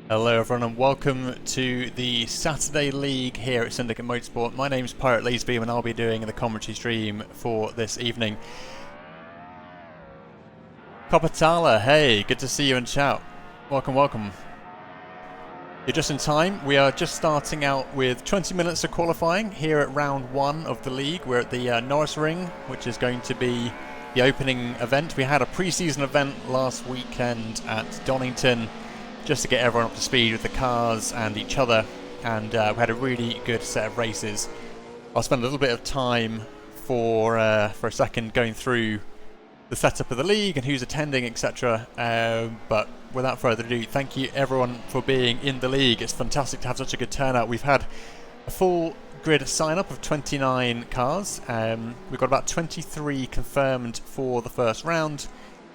Hello everyone and welcome to the Saturday League here at Syndicate Motorsport. My name's Pirate Lazebeam and I'll be doing the commentary stream for this evening. Kopatala, hey, good to see you in chat. Welcome. You're just in time. We are just starting out with 20 minutes of qualifying here at round 1 of the league. We're at the Norisring, which is going to be the opening event. We had a pre-season event last weekend at Donington, just to get everyone up to speed with the cars and each other, and we had a really good set of races. I'll spend a little bit of time for a second going through the setup of the league and who's attending, etc. But without further ado, thank you everyone for being in the league. It's fantastic to have such a good turnout. We've had a full grid sign-up of 29 cars. We've got about 23 confirmed for the first round.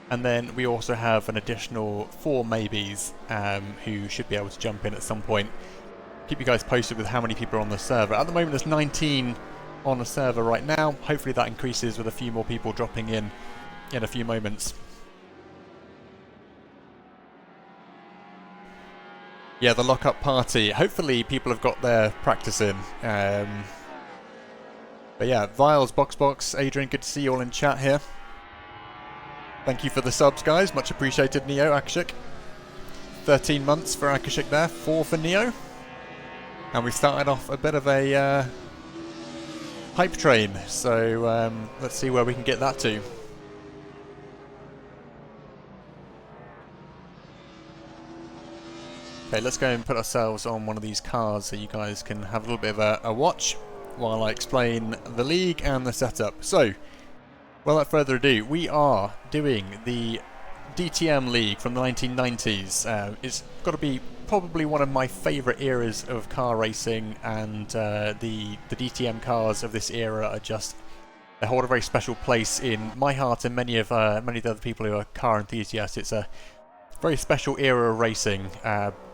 And then we also have an additional 4 maybes who should be able to jump in at some point. Keep you guys posted with how many people are on the server. At the moment there's 19 on the server right now. Hopefully that increases with a few more people dropping in a few moments. Yeah, the lock-up party. Hopefully people have got their practice in. But yeah, Viles, Box, Adrian, good to see you all in chat here. Thank you for the subs, guys. Much appreciated, Neo, Akashik. 13 months for Akashik there, 4 for Neo. And we started off a bit of a hype train, so let's see where we can get that to. Okay, let's go and put ourselves on one of these cars so you guys can have a little bit of a watch while I explain the league and the setup. So, without further ado, we are doing the DTM League from the 1990s. It's got to be probably one of my favourite eras of car racing, and the DTM cars of this era are just, they hold a very special place in my heart and many of the other people who are car enthusiasts. It's a very special era of racing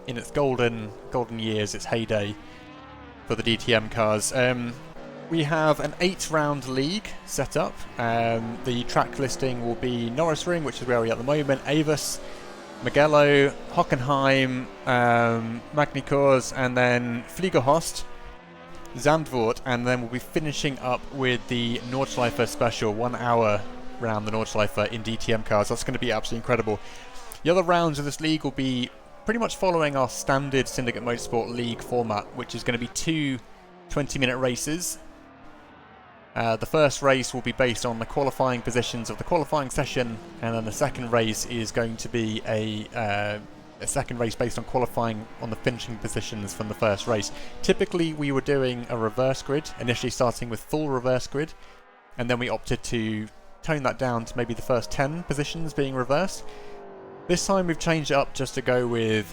in its golden years, its heyday for the DTM cars. We have an 8-round league set up. The track listing will be Norisring, which is where we are at the moment, Avis, Mugello, Hockenheim, Magny-Cours, and then Fliegerhorst, Zandvoort, and then we'll be finishing up with the Nordschleife special, 1 hour round the Nordschleife in DTM cars. That's going to be absolutely incredible. The other rounds of this league will be pretty much following our standard Syndicate Motorsport League format, which is going to be 2 20-minute races. The first race will be based on the qualifying positions of the qualifying session, and then the second race is going to be a second race based on qualifying on the finishing positions from the first race. Typically we were doing a reverse grid, initially starting with full reverse grid, and then we opted to tone that down to maybe the first 10 positions being reversed. This time we've changed it up just to go with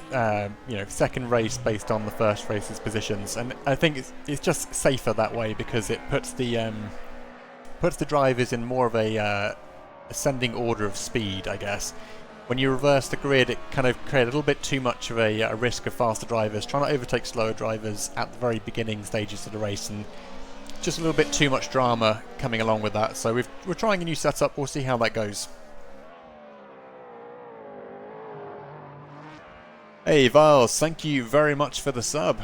second race based on the first race's positions, and I think it's just safer that way because it puts the drivers in more of a ascending order of speed, I guess. When you reverse the grid, it kind of creates a little bit too much of a risk of faster drivers trying to overtake slower drivers at the very beginning stages of the race, and just a little bit too much drama coming along with that. So we're trying a new setup. We'll see how that goes. Hey Viles, thank you very much for the sub.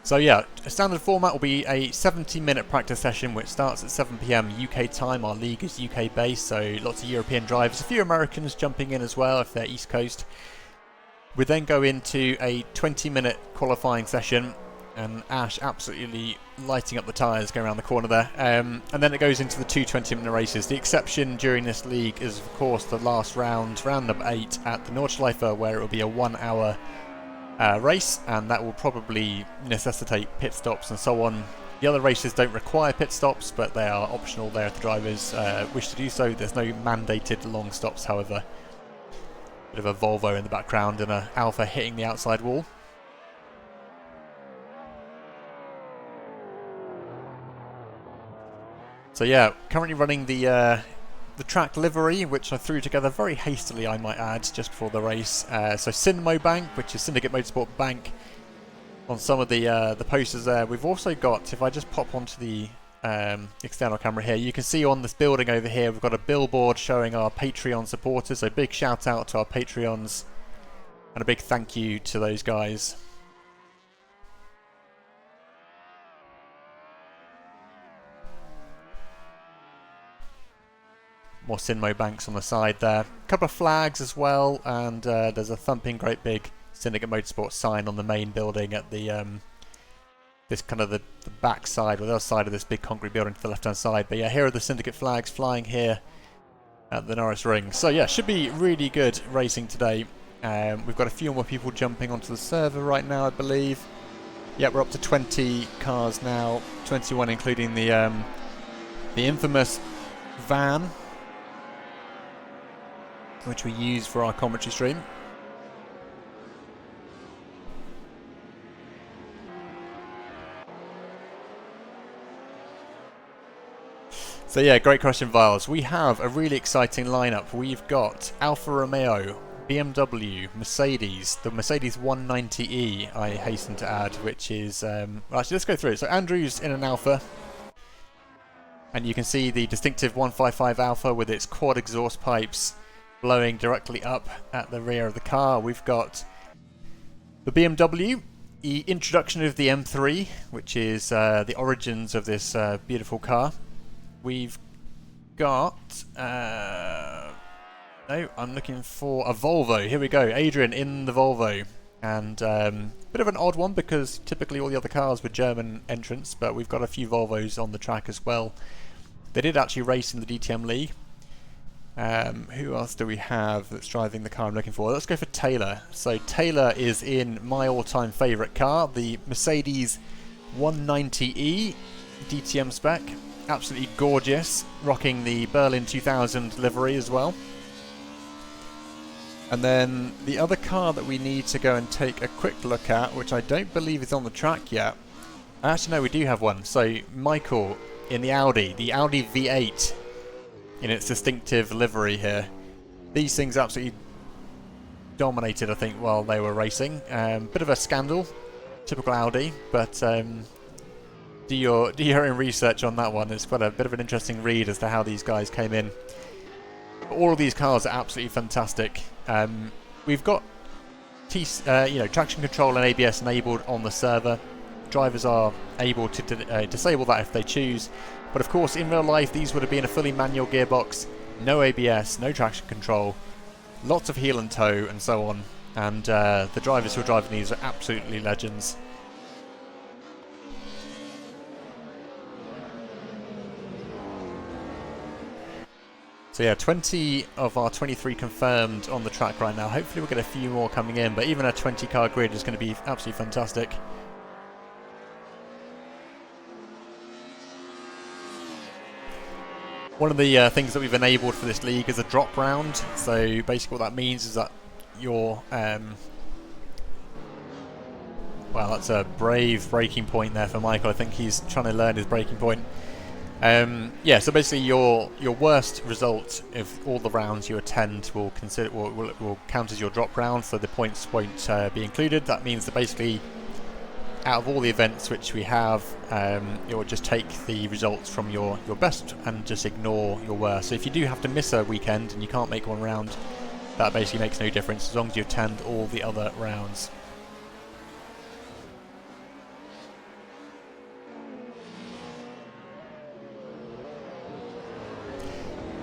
So yeah, a standard format will be a 70-minute practice session which starts at 7 PM UK time. Our league is UK based, so lots of European drivers, a few Americans jumping in as well if they're East Coast. We then go into a 20-minute qualifying session, and Ash absolutely lighting up the tyres going around the corner there. And then it goes into the 2 20-minute races. The exception during this league is, of course, the last round, round number 8 at the Nordschleife, where it will be a 1 hour race, and that will probably necessitate pit stops and so on. The other races don't require pit stops, but they are optional there if the drivers wish to do so. There's no mandated long stops, however. Bit of a Volvo in the background and an Alfa hitting the outside wall. So yeah, currently running the track livery, which I threw together very hastily, I might add, just before the race. So Synmo Bank, which is Syndicate Motorsport Bank, on some of the posters there. We've also got, if I just pop onto the external camera here. You can see on this building over here we've got a billboard showing our Patreon supporters, so big shout out to our Patreons and a big thank you to those guys. More Sinmo banks on the side there. A couple of flags as well, and there's a thumping great big Syndicate Motorsport sign on the main building at the this kind of the back side, or the other side of this big concrete building to the left hand side. But yeah, here are the Syndicate flags flying here at the Norisring. So yeah, should be really good racing today. We've got a few more people jumping onto the server right now, I believe. Yeah, we're up to 20 cars now, 21 including the infamous van, which we use for our commentary stream. So yeah, great question, Viles. We have a really exciting lineup. We've got Alfa Romeo, BMW, Mercedes, the Mercedes 190e, I hasten to add, which is... well, actually, let's go through it. So Andrew's in an Alfa, and you can see the distinctive 155 Alfa with its quad exhaust pipes blowing directly up at the rear of the car. We've got the BMW, the introduction of the M3, which is the origins of this beautiful car. We've got... no, I'm looking for a Volvo. Here we go. Adrian in the Volvo. And bit of an odd one because typically all the other cars were German entrants, but we've got a few Volvos on the track as well. They did actually race in the DTM League. Who else do we have that's driving the car I'm looking for? Let's go for Taylor. So Taylor is in my all-time favourite car, the Mercedes 190e DTM spec. Absolutely gorgeous, rocking the Berlin 2000 livery as well. And then the other car that we need to go and take a quick look at, which I don't believe is on the track yet. Actually, no, we do have one. So Michael in the Audi V8 in its distinctive livery here. These things absolutely dominated, I think, while they were racing. Bit of a scandal, typical Audi, but do your own research on that one. It's quite a bit of an interesting read as to how these guys came in. All of these cars are absolutely fantastic. We've got traction control and ABS enabled on the server. Drivers are able to disable that if they choose. But of course, in real life, these would have been a fully manual gearbox, no ABS, no traction control, lots of heel and toe, and so on. And the drivers who are driving these are absolutely legends. So yeah, 20 of our 23 confirmed on the track right now. Hopefully we'll get a few more coming in, but even a 20 car grid is going to be absolutely fantastic. One of the things that we've enabled for this league is a drop round. So basically what that means is that your... well, that's a brave braking point there for Michael. I think he's trying to learn his braking point. Yeah, so basically your worst result of all the rounds you attend will count as your drop round, so the points won't be included. That means that basically out of all the events which we have, it will just take the results from your best and just ignore your worst. So if you do have to miss a weekend and you can't make one round, that basically makes no difference as long as you attend all the other rounds.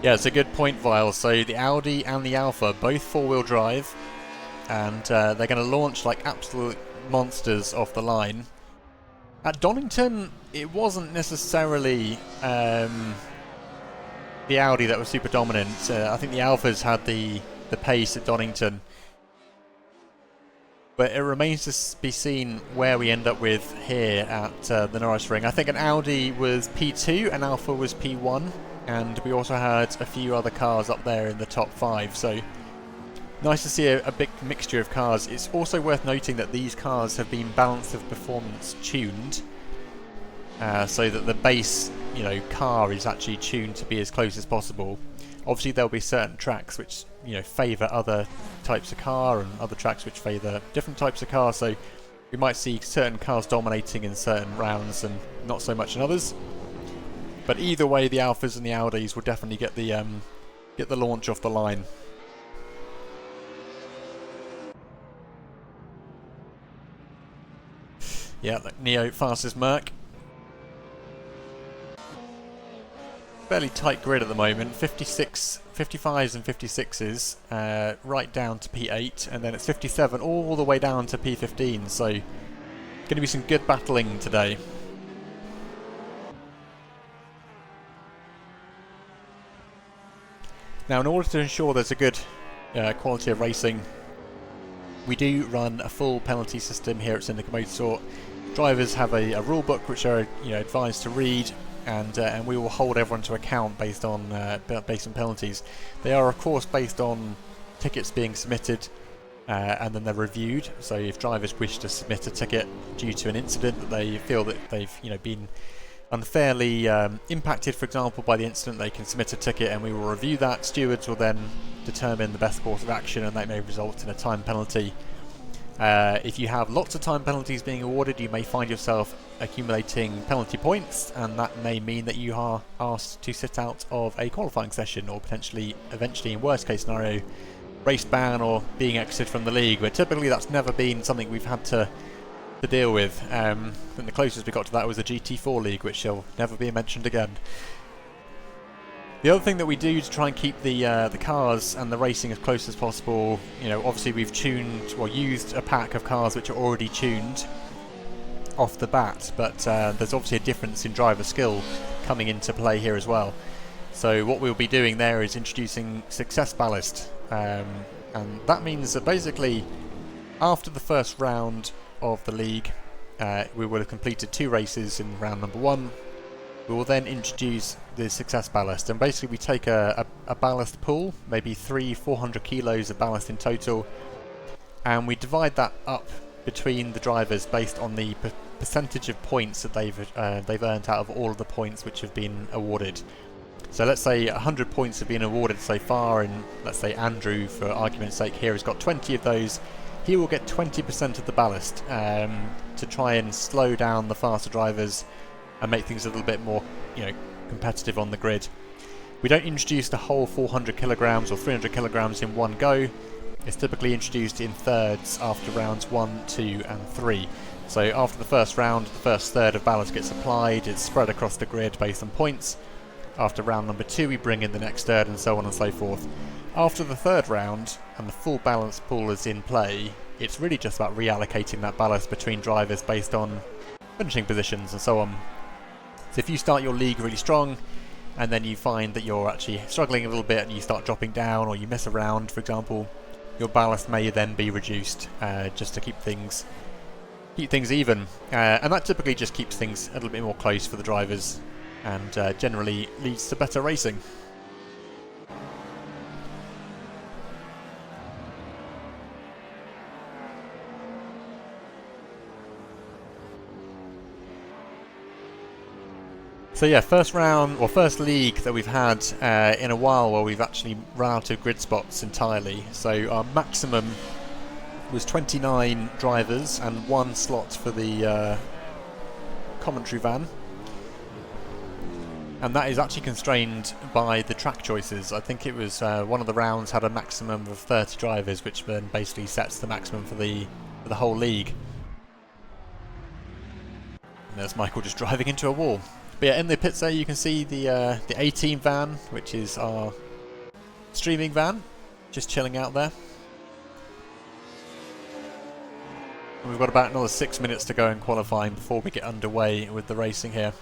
Yeah, it's a good point, Vile. So the Audi and the Alfa, both four-wheel drive, and they're going to launch like absolute monsters off the line. At Donington, it wasn't necessarily the Audi that was super dominant. I think the Alfas had the pace at Donington. But it remains to be seen where we end up with here at the Norisring. I think an Audi was P2, an Alfa was P1. And we also had a few other cars up there in the top 5, so nice to see a big mixture of cars. It's also worth noting that these cars have been balance of performance tuned, so that the base, car is actually tuned to be as close as possible. Obviously, there'll be certain tracks which favour other types of car, and other tracks which favour different types of cars. So we might see certain cars dominating in certain rounds and not so much in others. But either way, the Alphas and the Audis will definitely get the launch off the line. Yeah, Neo fastest Merc. Fairly tight grid at the moment. 55s and 56s, right down to P8, and then it's 57 all the way down to P15. So, going to be some good battling today. Now, in order to ensure there's a good quality of racing, we do run a full penalty system here at Syndicate Motorsport. Drivers have a rule book which are advised to read, and we will hold everyone to account based on penalties. They are of course based on tickets being submitted, and then they're reviewed. So if drivers wish to submit a ticket due to an incident that they feel that they've been unfairly impacted, for example, by the incident, they can submit a ticket and we will review that. Stewards will then determine the best course of action, and that may result in a time penalty. If you have lots of time penalties being awarded, you may find yourself accumulating penalty points, and that may mean that you are asked to sit out of a qualifying session, or potentially, eventually, in worst case scenario, race ban or being exited from the league. But typically that's never been something we've had to deal with. And the closest we got to that was the GT4 league, which shall never be mentioned again. The other thing that we do to try and keep the cars and the racing as close as possible, obviously we've tuned or used a pack of cars which are already tuned off the bat, but there's obviously a difference in driver skill coming into play here as well. So what we'll be doing there is introducing success ballast, and that means that basically after the first round of the league, we will have completed 2 races in round number 1. We will then introduce the success ballast, and basically we take a ballast pool, maybe 400 kilos of ballast in total, and we divide that up between the drivers based on the percentage of points that they've earned out of all of the points which have been awarded. So let's say 100 points have been awarded so far, and let's say Andrew, for argument's sake here, has got 20 of those. He will get 20% of the ballast to try and slow down the faster drivers and make things a little bit more, competitive on the grid. We don't introduce the whole 400 kilograms or 300 kilograms in one go. It's typically introduced in thirds after rounds 1, 2 and 3. So after the first round, the first third of ballast gets applied, it's spread across the grid based on points. After round number 2 we bring in the next third, and so on and so forth. After the third round and the full balance pool is in play, it's really just about reallocating that ballast between drivers based on finishing positions and so on. So if you start your league really strong and then you find that you're actually struggling a little bit and you start dropping down, or you mess around, for example, your ballast may then be reduced just to keep things even, and that typically just keeps things a little bit more close for the drivers, and generally leads to better racing. So yeah, first round, or first league that we've had in a while where we've actually run out of grid spots entirely. So our maximum was 29 drivers and 1 slot for the commentary van. And that is actually constrained by the track choices. I think it was one of the rounds had a maximum of 30 drivers, which then basically sets the maximum for the whole league. And there's Michael just driving into a wall. But yeah, in the pits there you can see the A-Team van, which is our streaming van, just chilling out there. And we've got about another 6 minutes to go in qualifying before we get underway with the racing here.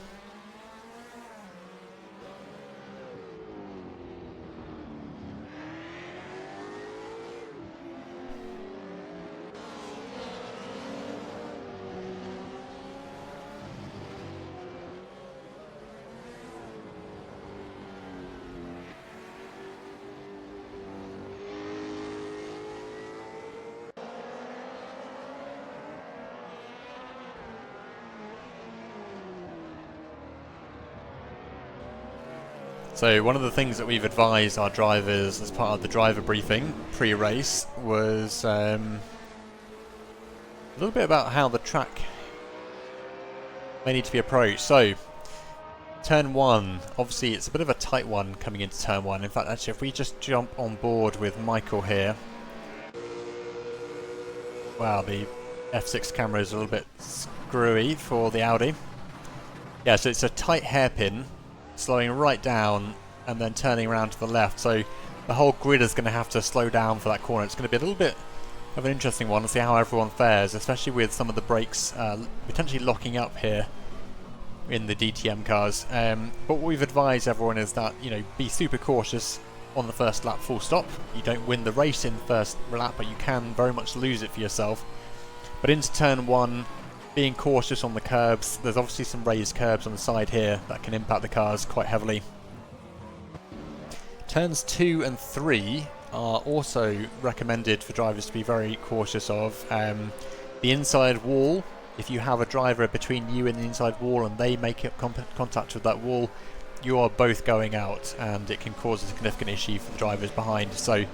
So one of the things that we've advised our drivers as part of the driver briefing pre-race was a little bit about how the track may need to be approached. So Turn 1, obviously it's a bit of a tight one coming into turn 1. In fact, actually, if we just jump on board with Michael here. Wow, the F6 camera is a little bit screwy for the Audi. Yeah, so it's a tight hairpin, slowing right down and then turning around to the left. So the whole grid is going to have to slow down for that corner. It's going to be a little bit of an interesting one to see how everyone fares, especially with some of the brakes potentially locking up here in the DTM cars. But what we've advised everyone is that, you know, be super cautious on the first lap, full stop. You don't win the race in the first lap, but you can very much lose it for yourself. But into turn 1, being cautious on the curbs. There's obviously some raised curbs on the side here that can impact the cars quite heavily. Turns 2 and 3 are also recommended for drivers to be very cautious of. The inside wall, if you have a driver between you and the inside wall and they make contact with that wall, you are both going out and it can cause a significant issue for the drivers behind. So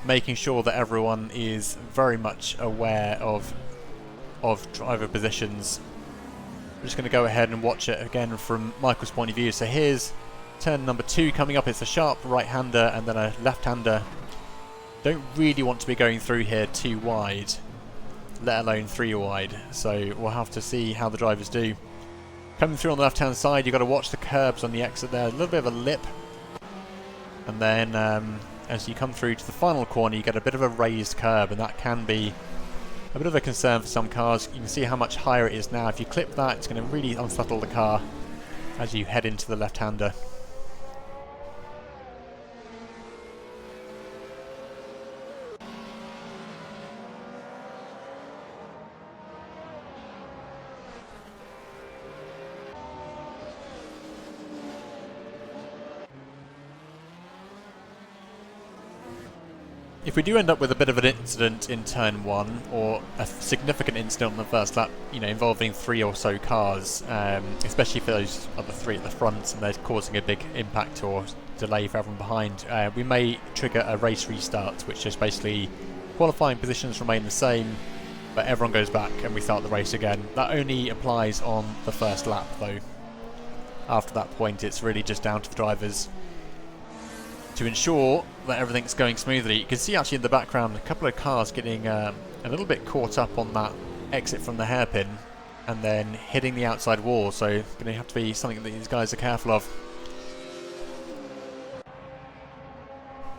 making sure that everyone is very much aware of driver positions. I'm just going to go ahead and watch it again from Michael's point of view. So here's turn number 2 coming up. It's a sharp right-hander and then a left-hander. Don't really want to be going through here too wide, let alone 3 wide. So we'll have to see how the drivers do. Coming through on the left-hand side, you've got to watch the curbs on the exit there. A little bit of a lip. And then as you come through to the final corner, you get a bit of a raised curb, and that can be a bit of a concern for some cars. You can see how much higher it is now. If you clip that, it's going to really unsettle the car as you head into the left-hander. If we do end up with a bit of an incident in turn 1, or a significant incident on the first lap, you know, involving 3 or so cars, especially for those other 3 at the front, and they're causing a big impact or delay for everyone behind, we may trigger a race restart, which is basically qualifying positions remain the same, but everyone goes back and we start the race again. That only applies on the first lap, though. After that point, it's really just down to the drivers to ensure that everything's going smoothly. You can see actually in the background a couple of cars getting a little bit caught up on that exit from the hairpin and then hitting the outside wall, so it's going to have to be something that these guys are careful of.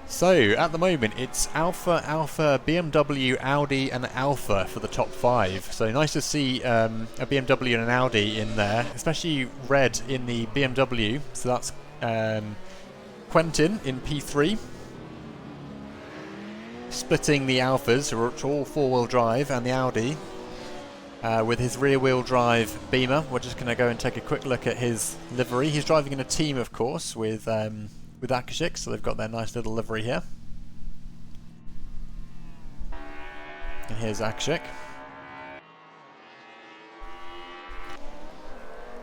So at the moment it's Alpha, BMW, Audi and Alpha for the top 5. So nice to see a BMW and an Audi in there, especially red in the BMW. So that's Quentin in P3, splitting the Alphas, who are all 4-wheel drive, and the Audi with his rear-wheel drive Beamer. We're just going to go and take a quick look at his livery. He's driving in a team, of course, with Akashik, so they've got their nice little livery here. And here's Akashik.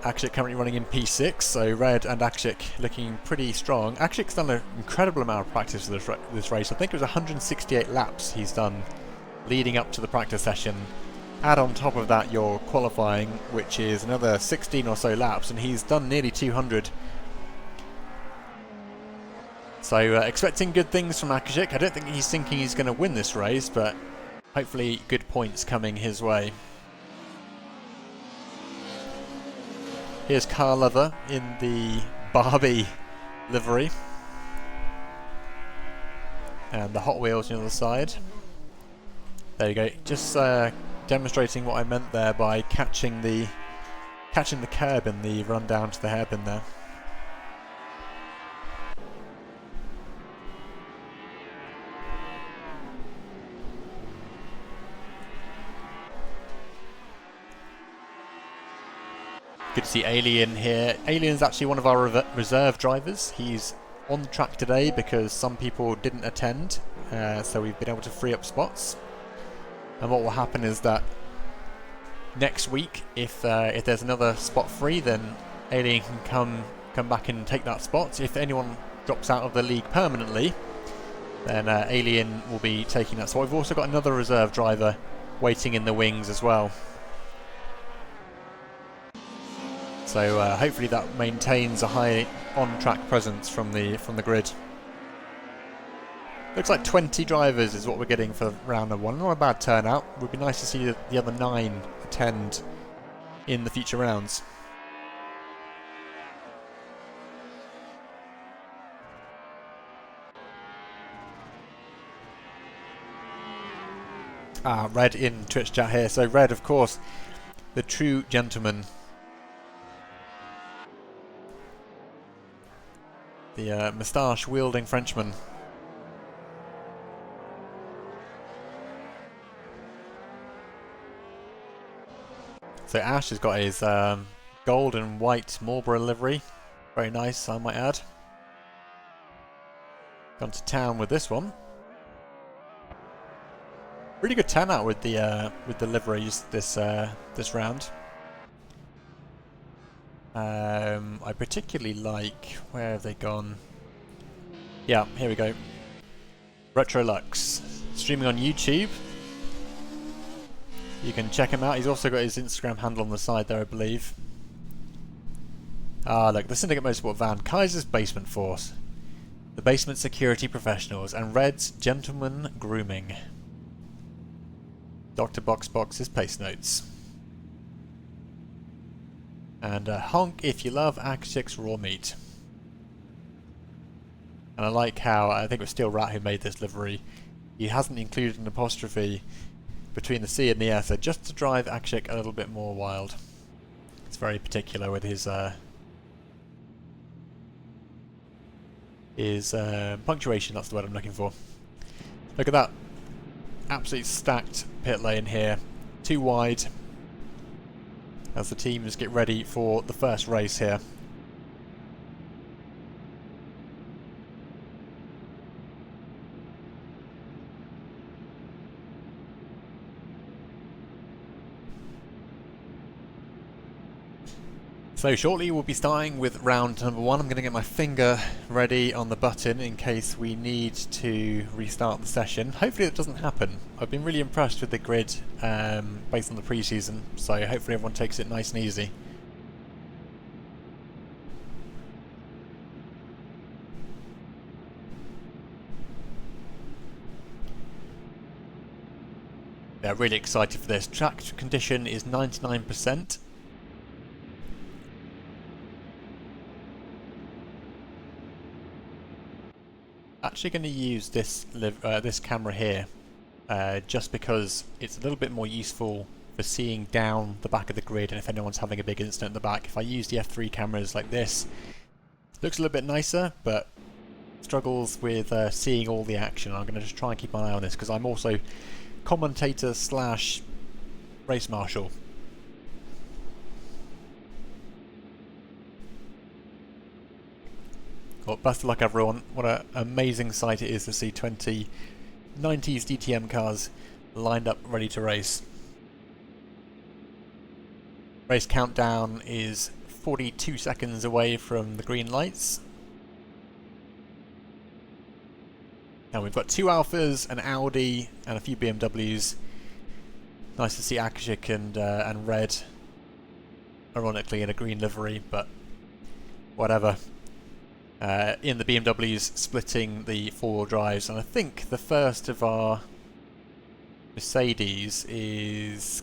Akashik currently running in P6, so Red and Akashik looking pretty strong. Akashik's done an incredible amount of practice for this race. I think it was 168 laps he's done leading up to the practice session. Add on top of that your qualifying, which is another 16 or so laps, and he's done nearly 200. So expecting good things from Akashik. I don't think he's thinking he's going to win this race, but hopefully good points coming his way. Here's Car Lover in the Barbie livery. And the Hot Wheels on the other side. There you go. Just demonstrating what I meant there by catching the curb in the run down to the hairpin there. Good to see Alien here. Alien's actually one of our reserve drivers. He's on the track today because some people didn't attend, so we've been able to free up spots. And what will happen is that next week, if there's another spot free, then Alien can come back and take that spot. If anyone drops out of the league permanently, then Alien will be taking that spot. We've also got another reserve driver waiting in the wings as well. So hopefully that maintains a high on-track presence from the grid. Looks like 20 drivers is what we're getting for round number 1. Not a bad turnout. Would be nice to see the other 9 attend in the future rounds. Red in Twitch chat here. So Red, of course, the true gentleman. The moustache-wielding Frenchman. So Ash has got his gold and white Marlboro livery. Very nice, I might add. Gone to town with this one. Really good turnout with the liveries this round. I particularly like, where have they gone? Yeah, here we go. Retrolux, streaming on YouTube. You can check him out. He's also got his Instagram handle on the side there, I believe. Ah, look, the Syndicate Motorsport van, Kaiser's Basement Force, the Basement Security Professionals, and Red's Gentleman Grooming. Dr. Box's pace notes. And honk if you love Akshik's raw meat. And I like how, I think it was Steel Rat who made this livery. He hasn't included an apostrophe between the C and the S, so just to drive Akshik a little bit more wild. It's very particular with his punctuation, that's the word I'm looking for. Look at that. Absolutely stacked pit lane here. Too wide as the teams get ready for the first race here. So shortly we'll be starting with round number 1. I'm going to get my finger ready on the button in case we need to restart the session. Hopefully that doesn't happen. I've been really impressed with the grid based on the pre-season, so hopefully everyone takes it nice and easy. Yeah, really excited for this. Track condition is 99%. Actually going to use this this camera here just because it's a little bit more useful for seeing down the back of the grid, and if anyone's having a big incident at the back. If I use the F3 cameras like this, it looks a little bit nicer, but struggles with seeing all the action. I'm going to just try and keep an eye on this because I'm also commentator slash race marshal. Well, best of luck everyone. What an amazing sight it is to see 20 90s DTM cars lined up ready to race. Race countdown is 42 seconds away from the green lights. And we've got 2 Alphas, an Audi and a few BMWs. Nice to see Akshik and Red, ironically in a green livery, but whatever. In the BMWs splitting the 4-wheel drives, and I think the first of our Mercedes is...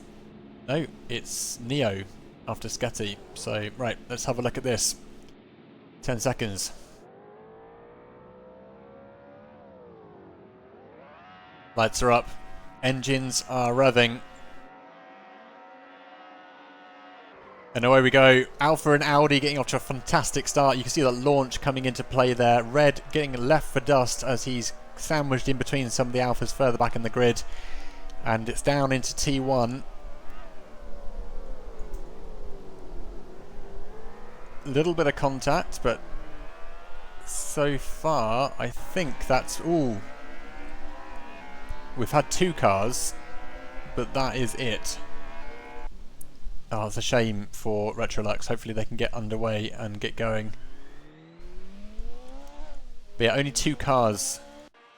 no, it's Neo after Sketty. So, right, let's have a look at this. 10 seconds. Lights are up. Engines are revving. And away we go. Alpha and Audi getting off to a fantastic start. You can see that launch coming into play there. Red getting left for dust as he's sandwiched in between some of the Alphas further back in the grid. And it's down into T1. A little bit of contact, but so far I think that's... ooh. We've had 2 cars, but that is it. Oh, it's a shame for Retrolux. Hopefully they can get underway and get going. But yeah, only 2 cars,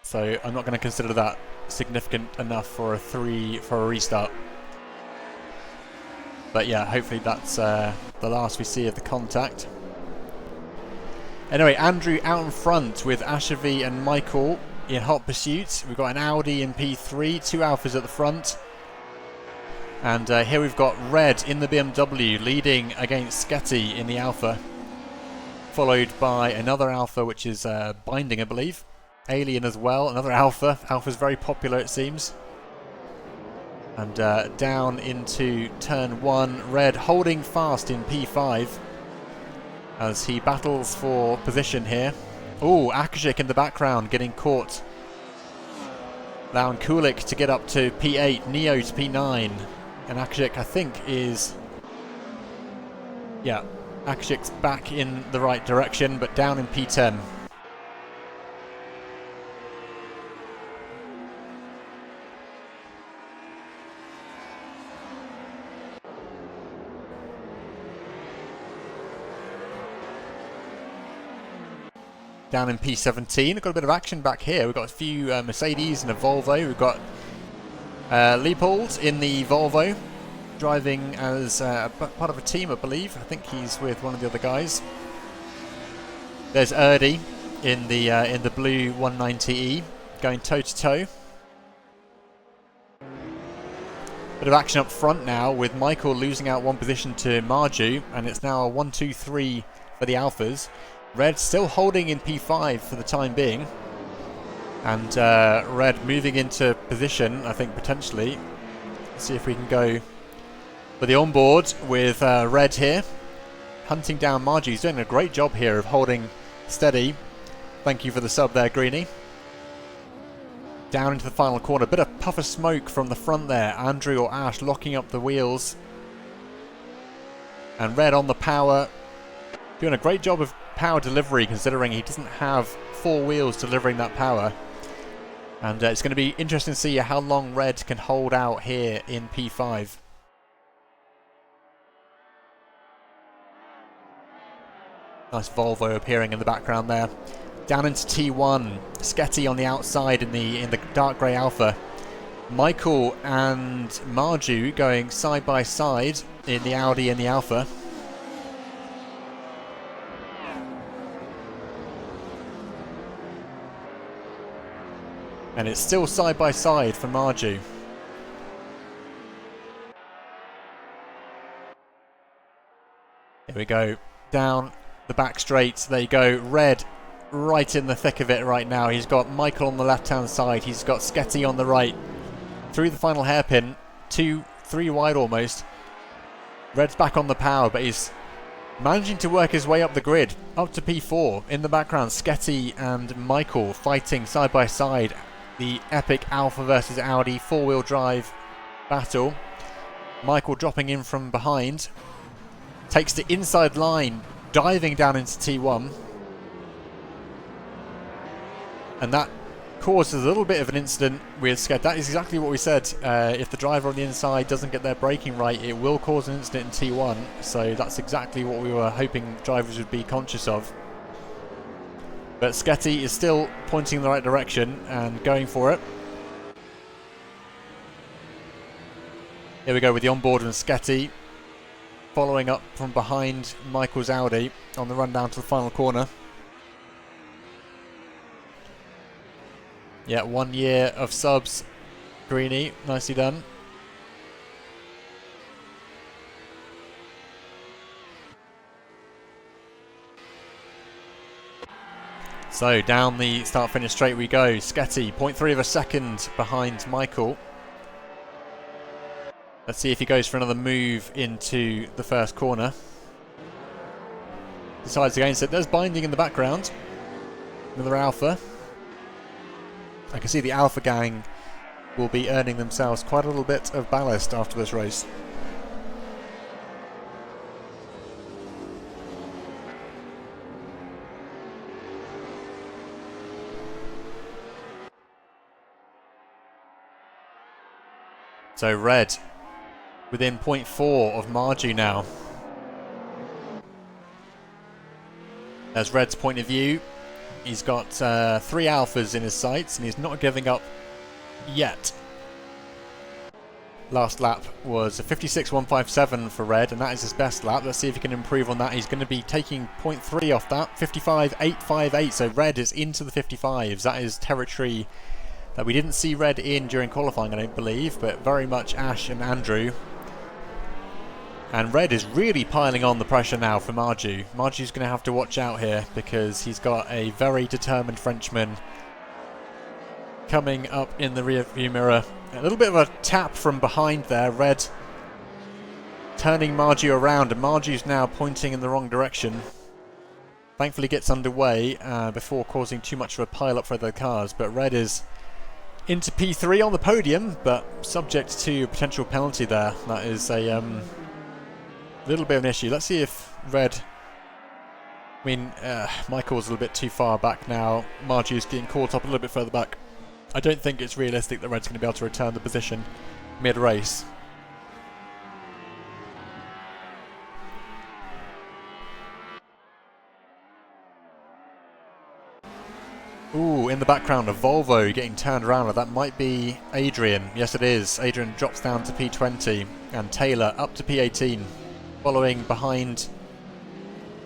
so I'm not going to consider that significant enough for a restart. But yeah, hopefully that's the last we see of the contact. Anyway, Andrew out in front with Ashevi and Michael in hot pursuit. We've got an Audi in P3, 2 Alphas at the front. And here we've got Red in the BMW leading against Sketty in the Alpha. Followed by another Alpha, which is Binding, I believe. Alien as well, another Alpha. Alpha's very popular, it seems. And down into turn 1, Red holding fast in P5 as he battles for position here. Oh, Akashik in the background getting caught. Allowing Kulik to get up to P8, Neo to P9. And Akashik, I think, is... yeah, Akashik's back in the right direction, but down in P10. Down in P17, we've got a bit of action back here. We've got a few Mercedes and a Volvo. We've got Leopold in the Volvo, driving as part of a team, I believe. I think he's with one of the other guys. There's Erdi in the blue 190E, going toe to toe. Bit of action up front now with Michael losing out one position to Marju, and it's now a 1-2-3 for the Alphas. Red still holding in P5 for the time being. And Red moving into position, I think, potentially. Let's see if we can go for the onboard with Red here. Hunting down Margie. He's doing a great job here of holding steady. Thank you for the sub there, Greenie. Down into the final corner. Bit of puff of smoke from the front there. Andrew or Ash locking up the wheels. And Red on the power. Doing a great job of power delivery, considering he doesn't have 4 wheels delivering that power. And it's going to be interesting to see how long Red can hold out here in P5. Nice Volvo appearing in the background there. Down into T1, Sketty on the outside in the dark grey Alpha. Michael and Marju going side by side in the Audi and the Alpha. And it's still side by side for Marju. Here we go. Down the back straight. There you go. Red right in the thick of it right now. He's got Michael on the left-hand side. He's got Sketty on the right. Through the final hairpin. 2-3 wide almost. Red's back on the power, but he's managing to work his way up the grid. Up to P4. In the background, Sketty and Michael fighting side by side. The epic Alpha versus Audi 4-wheel drive battle. Michael dropping in from behind. Takes the inside line, diving down into T1. And that causes a little bit of an incident with Sked. That is exactly what we said. If the driver on the inside doesn't get their braking right, it will cause an incident in T1. So that's exactly what we were hoping drivers would be conscious of. But Sketty is still pointing in the right direction and going for it. Here we go with the onboard and Sketty following up from behind Michael's Audi on the run down to the final corner. Yeah, 1 year of subs, Greenie, nicely done. So down the start-finish straight we go. Sketty, 0.3 of a second behind Michael. Let's see if he goes for another move into the first corner. Decides against it. There's Binding in the background. Another Alpha. I can see the Alpha gang will be earning themselves quite a little bit of ballast after this race. So Red within 0.4 of Marju now. As Red's point of view, he's got 3 Alphas in his sights and he's not giving up yet. Last lap was a 56.157 for Red, and that is his best lap. Let's see if he can improve on that. He's going to be taking 0.3 off that. 55.858, so Red is into the 55s. That is territory that we didn't see Red in during qualifying, I don't believe, but very much Ash and Andrew. And Red is really piling on the pressure now for Marju. Marju's going to have to watch out here because he's got a very determined Frenchman coming up in the rear view mirror. A little bit of a tap from behind there. Red turning Marju around, and Marju's now pointing in the wrong direction. Thankfully gets underway before causing too much of a pile-up for the cars, but Red is into P3 on the podium, but subject to a potential penalty there. That is a little bit of an issue. Let's see if Red... I mean, Michael's a little bit too far back now. Marju's getting caught up a little bit further back. I don't think it's realistic that Red's going to be able to return the position mid-race. Ooh, in the background, a Volvo getting turned around. That might be Adrian. Yes, it is. Adrian drops down to P20 and Taylor up to P18, following behind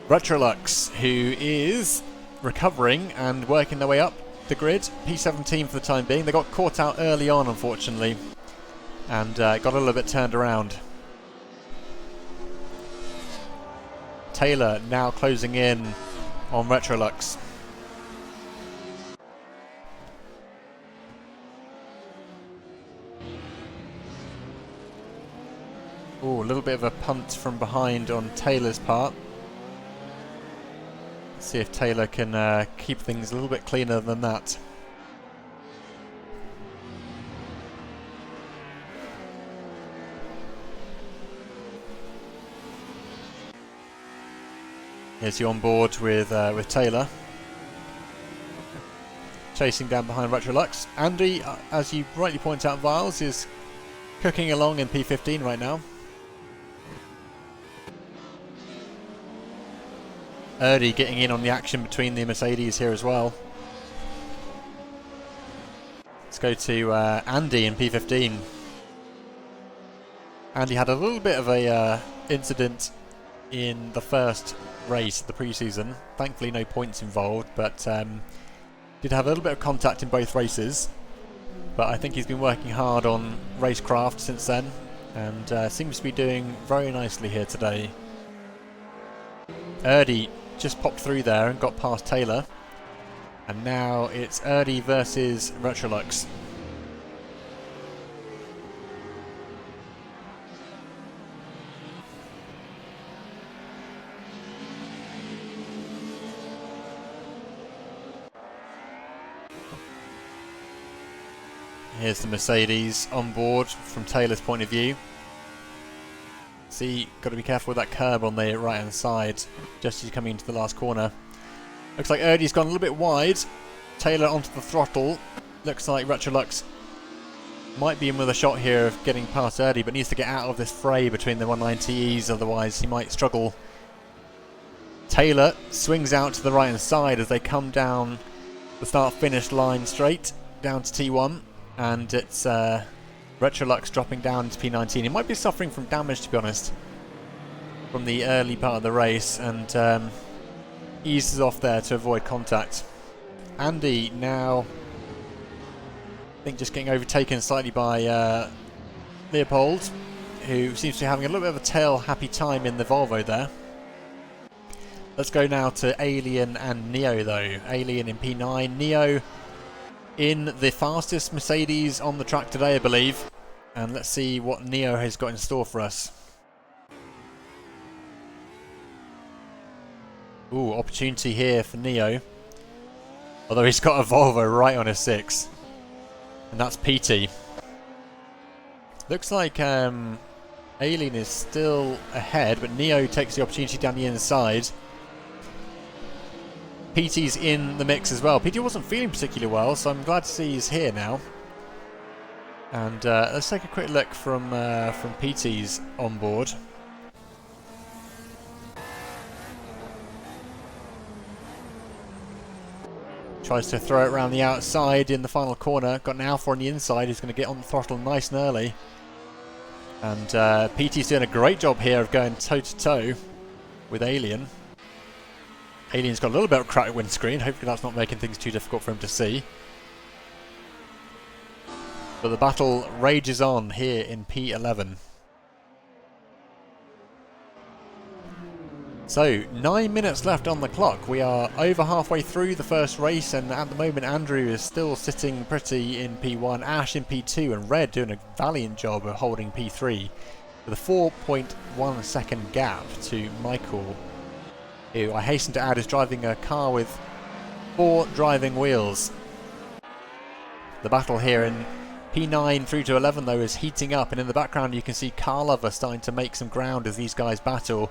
Retrolux, who is recovering and working their way up the grid. P17 for the time being. They got caught out early on, unfortunately, and got a little bit turned around. Taylor now closing in on Retrolux. Ooh, a little bit of a punt from behind on Taylor's part. See if Taylor can keep things a little bit cleaner than that. Here's you on board with Taylor, chasing down behind Retrolux. Andy, as you rightly point out, Viles is cooking along in P15 right now. Erdy getting in on the action between the Mercedes here as well. Let's go to Andy in P15. Andy had a little bit of a incident in the first race of the pre-season. Thankfully no points involved, but did have a little bit of contact in both races. But I think he's been working hard on racecraft since then, and seems to be doing very nicely here today. Erdy just popped through there and got past Taylor, and now it's Erdy versus Retrolux. Here's the Mercedes on board from Taylor's point of view. See, got to be careful with that curb on the right hand side just as you're coming into the last corner. Looks like Erdy's gone a little bit wide. Taylor onto the throttle. Looks like Retrolux might be in with a shot here of getting past Erdy, but needs to get out of this fray between the 190Es, otherwise he might struggle. Taylor swings out to the right hand side as they come down the start finish line straight down to T1, and it's Retrolux dropping down to P19. He might be suffering from damage, to be honest, from the early part of the race, and eases off there to avoid contact. Andy now, I think, just getting overtaken slightly by Leopold, who seems to be having a little bit of a tail-happy time in the Volvo there. Let's go now to Alien and Neo, though. Alien in P9, Neo in the fastest Mercedes on the track today, I believe. And let's see what Neo has got in store for us. Ooh, opportunity here for Neo. Although he's got a Volvo right on his 6. And that's PT. Looks like Alien is still ahead, but Neo takes the opportunity down the inside. PT's in the mix as well. PT wasn't feeling particularly well, so I'm glad to see he's here now. And let's take a quick look from PT's onboard. Tries to throw it around the outside in the final corner. Got an Alpha on the inside who's going to get on the throttle nice and early. And PT's doing a great job here of going toe-to-toe with Alien. Alien's got a little bit of cracked windscreen. Hopefully that's not making things too difficult for him to see. But the battle rages on here in P11. So, 9 minutes left on the clock. We are over halfway through the first race, and at the moment Andrew is still sitting pretty in P1, Ash in P2, and Red doing a valiant job of holding P3 with a 4.1 second gap to Michael, who I hasten to add is driving a car with 4 driving wheels. The battle here in P9 through to 11 though is heating up, and in the background you can see Karlover starting to make some ground as these guys battle.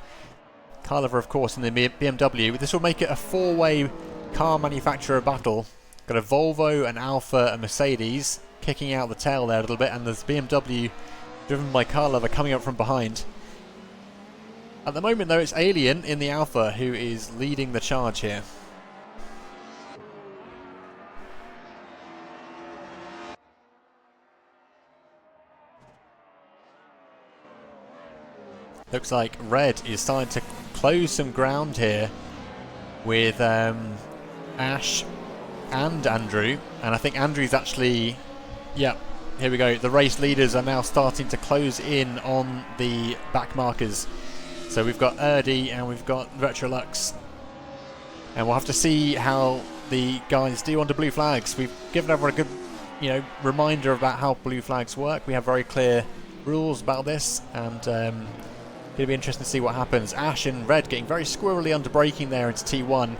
Karlover, of course, in the BMW. This will make it a 4-way car manufacturer battle. Got a Volvo, an Alfa, a Mercedes kicking out the tail there a little bit, and there's BMW driven by Karlover coming up from behind. At the moment though, it's Alien in the Alfa who is leading the charge here. Looks like Red is starting to close some ground here with Ash and Andrew, and I think Andrew's actually, yeah, here we go. The race leaders are now starting to close in on the back markers. So we've got Erdy and we've got Retrolux, and we'll have to see how the guys do under blue flags. We've given everyone a good, reminder about how blue flags work. We have very clear rules about this, and it'll be interesting to see what happens. Ash and Red getting very squirrely under braking there into T1.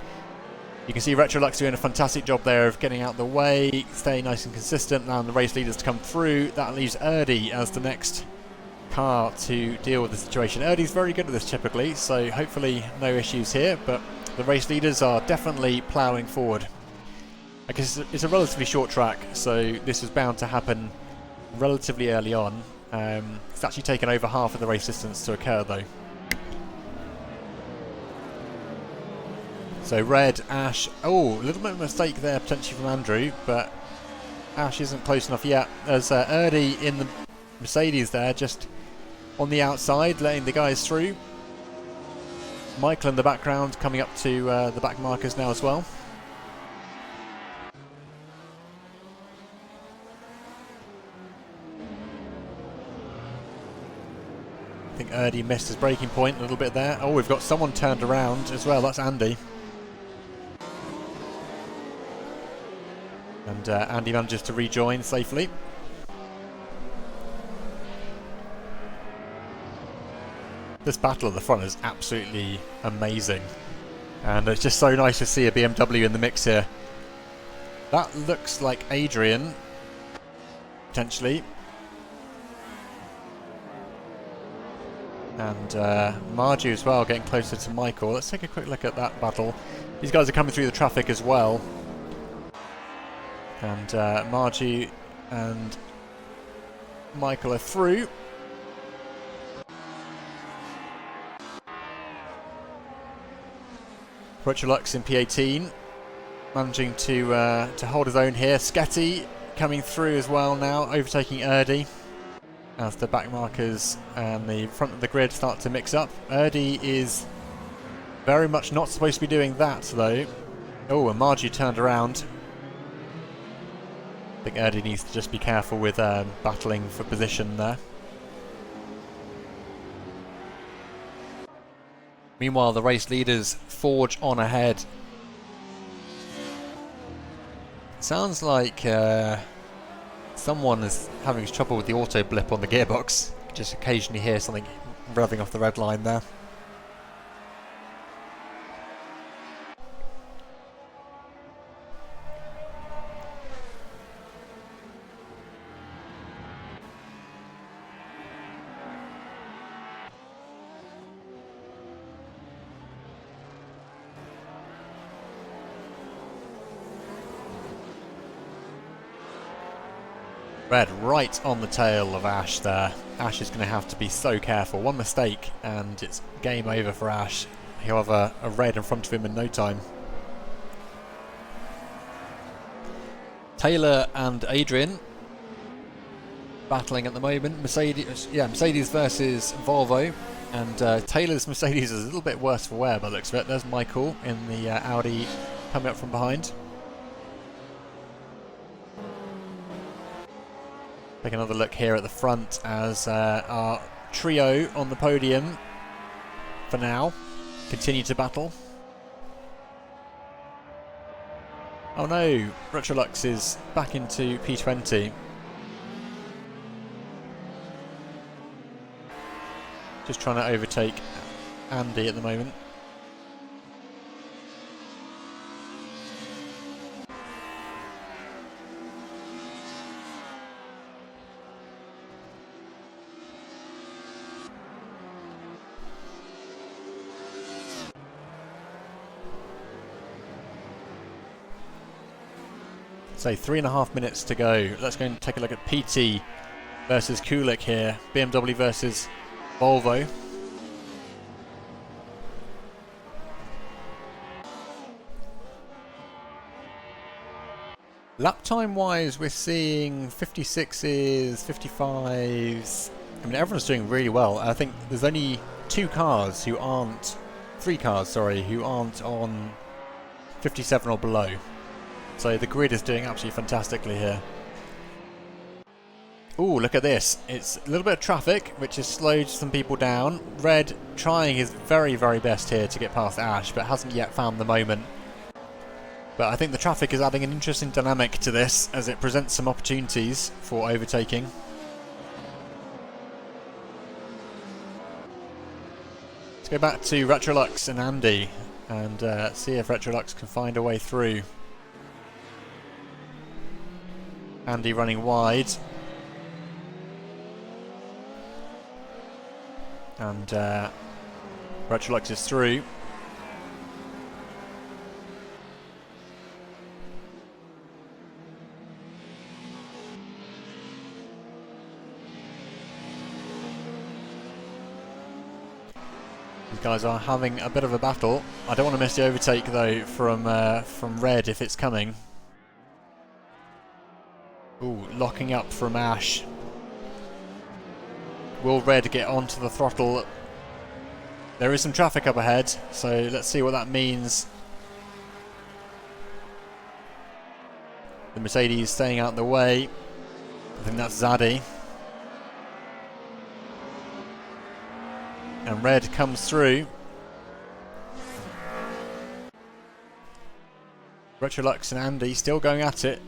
You can see Retrolux doing a fantastic job there of getting out the way, staying nice and consistent, allowing the race leaders to come through. That leaves Erdy as the next car to deal with the situation. Erdy's very good at this typically, so hopefully no issues here, but the race leaders are definitely ploughing forward. I guess it's a relatively short track, so this is bound to happen relatively early on. It's actually taken over half of the race distance to occur though. So Red, Ash, oh, a little bit of a mistake there potentially from Andrew, but Ash isn't close enough yet. There's Erdy in the Mercedes there, just on the outside, letting the guys through. Michael in the background coming up to the back markers now as well. I think Erdy missed his braking point a little bit there. Oh, we've got someone turned around as well. That's Andy. And Andy manages to rejoin safely. This battle at the front is absolutely amazing. And it's just so nice to see a BMW in the mix here. That looks like Adrian, potentially. And Margie as well, getting closer to Michael. Let's take a quick look at that battle. These guys are coming through the traffic as well. And Margie and Michael are through. Retrolux in P18, managing to hold his own here. Sketty coming through as well now, overtaking Erdy as the back markers and the front of the grid start to mix up. Erdy is very much not supposed to be doing that though. Oh, and Margie turned around. I think Erdy needs to just be careful with battling for position there. Meanwhile, the race leaders forge on ahead. Sounds like someone is having trouble with the auto blip on the gearbox. Just occasionally hear something revving off the red line there. Red right on the tail of Ash there. Ash is going to have to be so careful. One mistake and it's game over for Ash. He'll have a Red in front of him in no time. Taylor and Adrian battling at the moment. Mercedes versus Volvo, and Taylor's Mercedes is a little bit worse for wear by the looks of it. There's Michael in the Audi coming up from behind. Take another look here at the front as our trio on the podium for now continue to battle. Oh no, Retrolux is back into P20. Just trying to overtake Andy at the moment. So 3.5 minutes to go. Let's go and take a look at PT versus Kulik here. BMW versus Volvo. Lap time wise, we're seeing 56s, 55s. I mean, everyone's doing really well. I think there's only three cars, sorry, who aren't on 57 or below. So the grid is doing absolutely fantastically here. Ooh, look at this. It's a little bit of traffic, which has slowed some people down. Red trying his very, very best here to get past Ash, but hasn't yet found the moment. But I think the traffic is adding an interesting dynamic to this, as it presents some opportunities for overtaking. Let's go back to Retrolux and Andy, and see if Retrolux can find a way through. Andy running wide. And Retrolux is through. These guys are having a bit of a battle. I don't want to miss the overtake though from Red if it's coming. Ooh, locking up from Ash. Will Red get onto the throttle? There is some traffic up ahead, so let's see what that means. The Mercedes staying out of the way. I think that's Zaddy. And Red comes through. Retrolux and Andy still going at it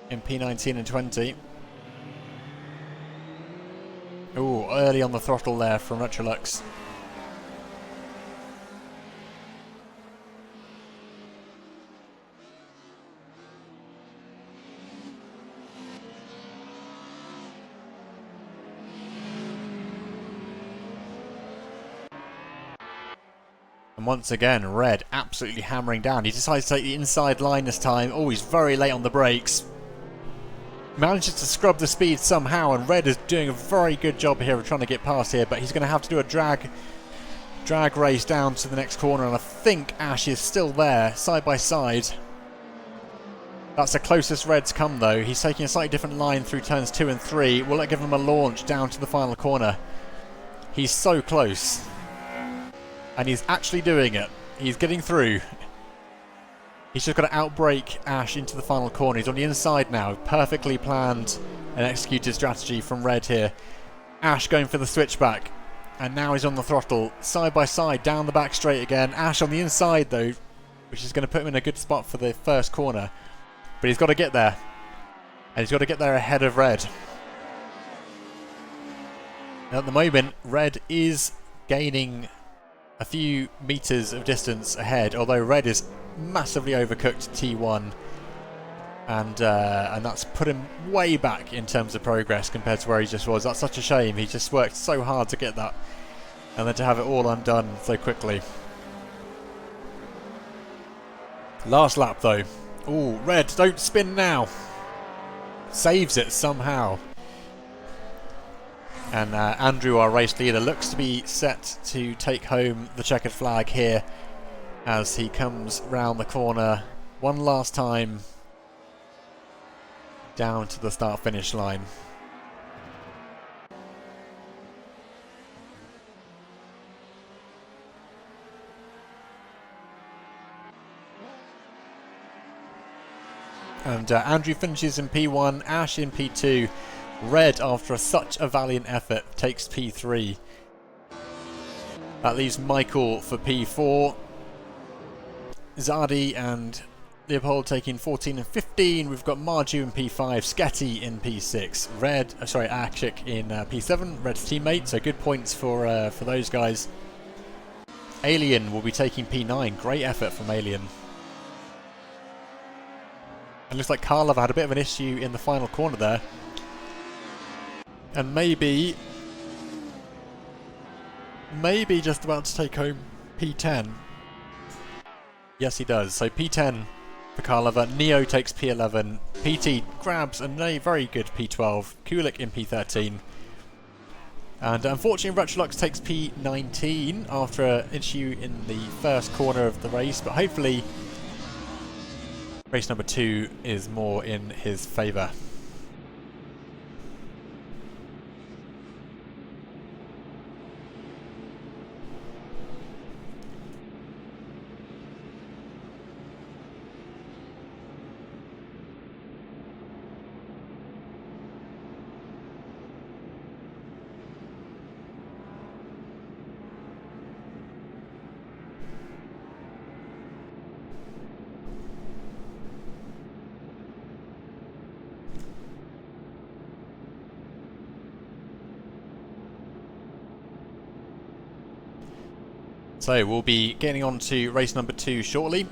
in P19 and 20. Ooh, early on the throttle there from Retrolux. And once again, Red absolutely hammering down. He decides to take the inside line this time. Oh, he's very late on the brakes. Manages to scrub the speed somehow, and Red is doing a very good job here of trying to get past here, but he's going to have to do a drag race down to the next corner, and I think Ash is still there, side by side. That's the closest Red's come though. He's taking a slightly different line through turns 2 and 3. Will it give him a launch down to the final corner? He's so close. And he's actually doing it. He's getting through. He's just got to outbrake Ash into the final corner. He's on the inside now. Perfectly planned and executed strategy from Red here. Ash going for the switchback. And now he's on the throttle. Side by side, down the back straight again. Ash on the inside though, which is going to put him in a good spot for the first corner. But he's got to get there. And he's got to get there ahead of Red. At the moment, Red is gaining a few meters of distance ahead, although Red is massively overcooked T1, and that's put him way back in terms of progress compared to where he just was. That's such a shame. He just worked so hard to get that, and then to have it all undone so quickly. Last lap though. Ooh, Red, don't spin now. Saves it somehow. And Andrew, our race leader, looks to be set to take home the checkered flag here as he comes round the corner one last time down to the start-finish line. And Andrew finishes in P1, Ash in P2, Red, after such a valiant effort, takes P3. That leaves Michael for P4. Zadi and Leopold taking 14 and 15. We've got Marju in P5, Sketty in P6, Akshik in P7, Red's teammate, so good points for those guys. Alien will be taking P9, great effort from Alien. And looks like Karlov had a bit of an issue in the final corner there. And maybe just about to take home P10. Yes, he does. So P10 for Karlova. Neo takes P11. PT grabs a very good P12. Kulik in P13. And unfortunately, Retrolux takes P19 after an issue in the first corner of the race. But hopefully, race number 2 is more in his favour. So we'll be getting on to race number 2 shortly.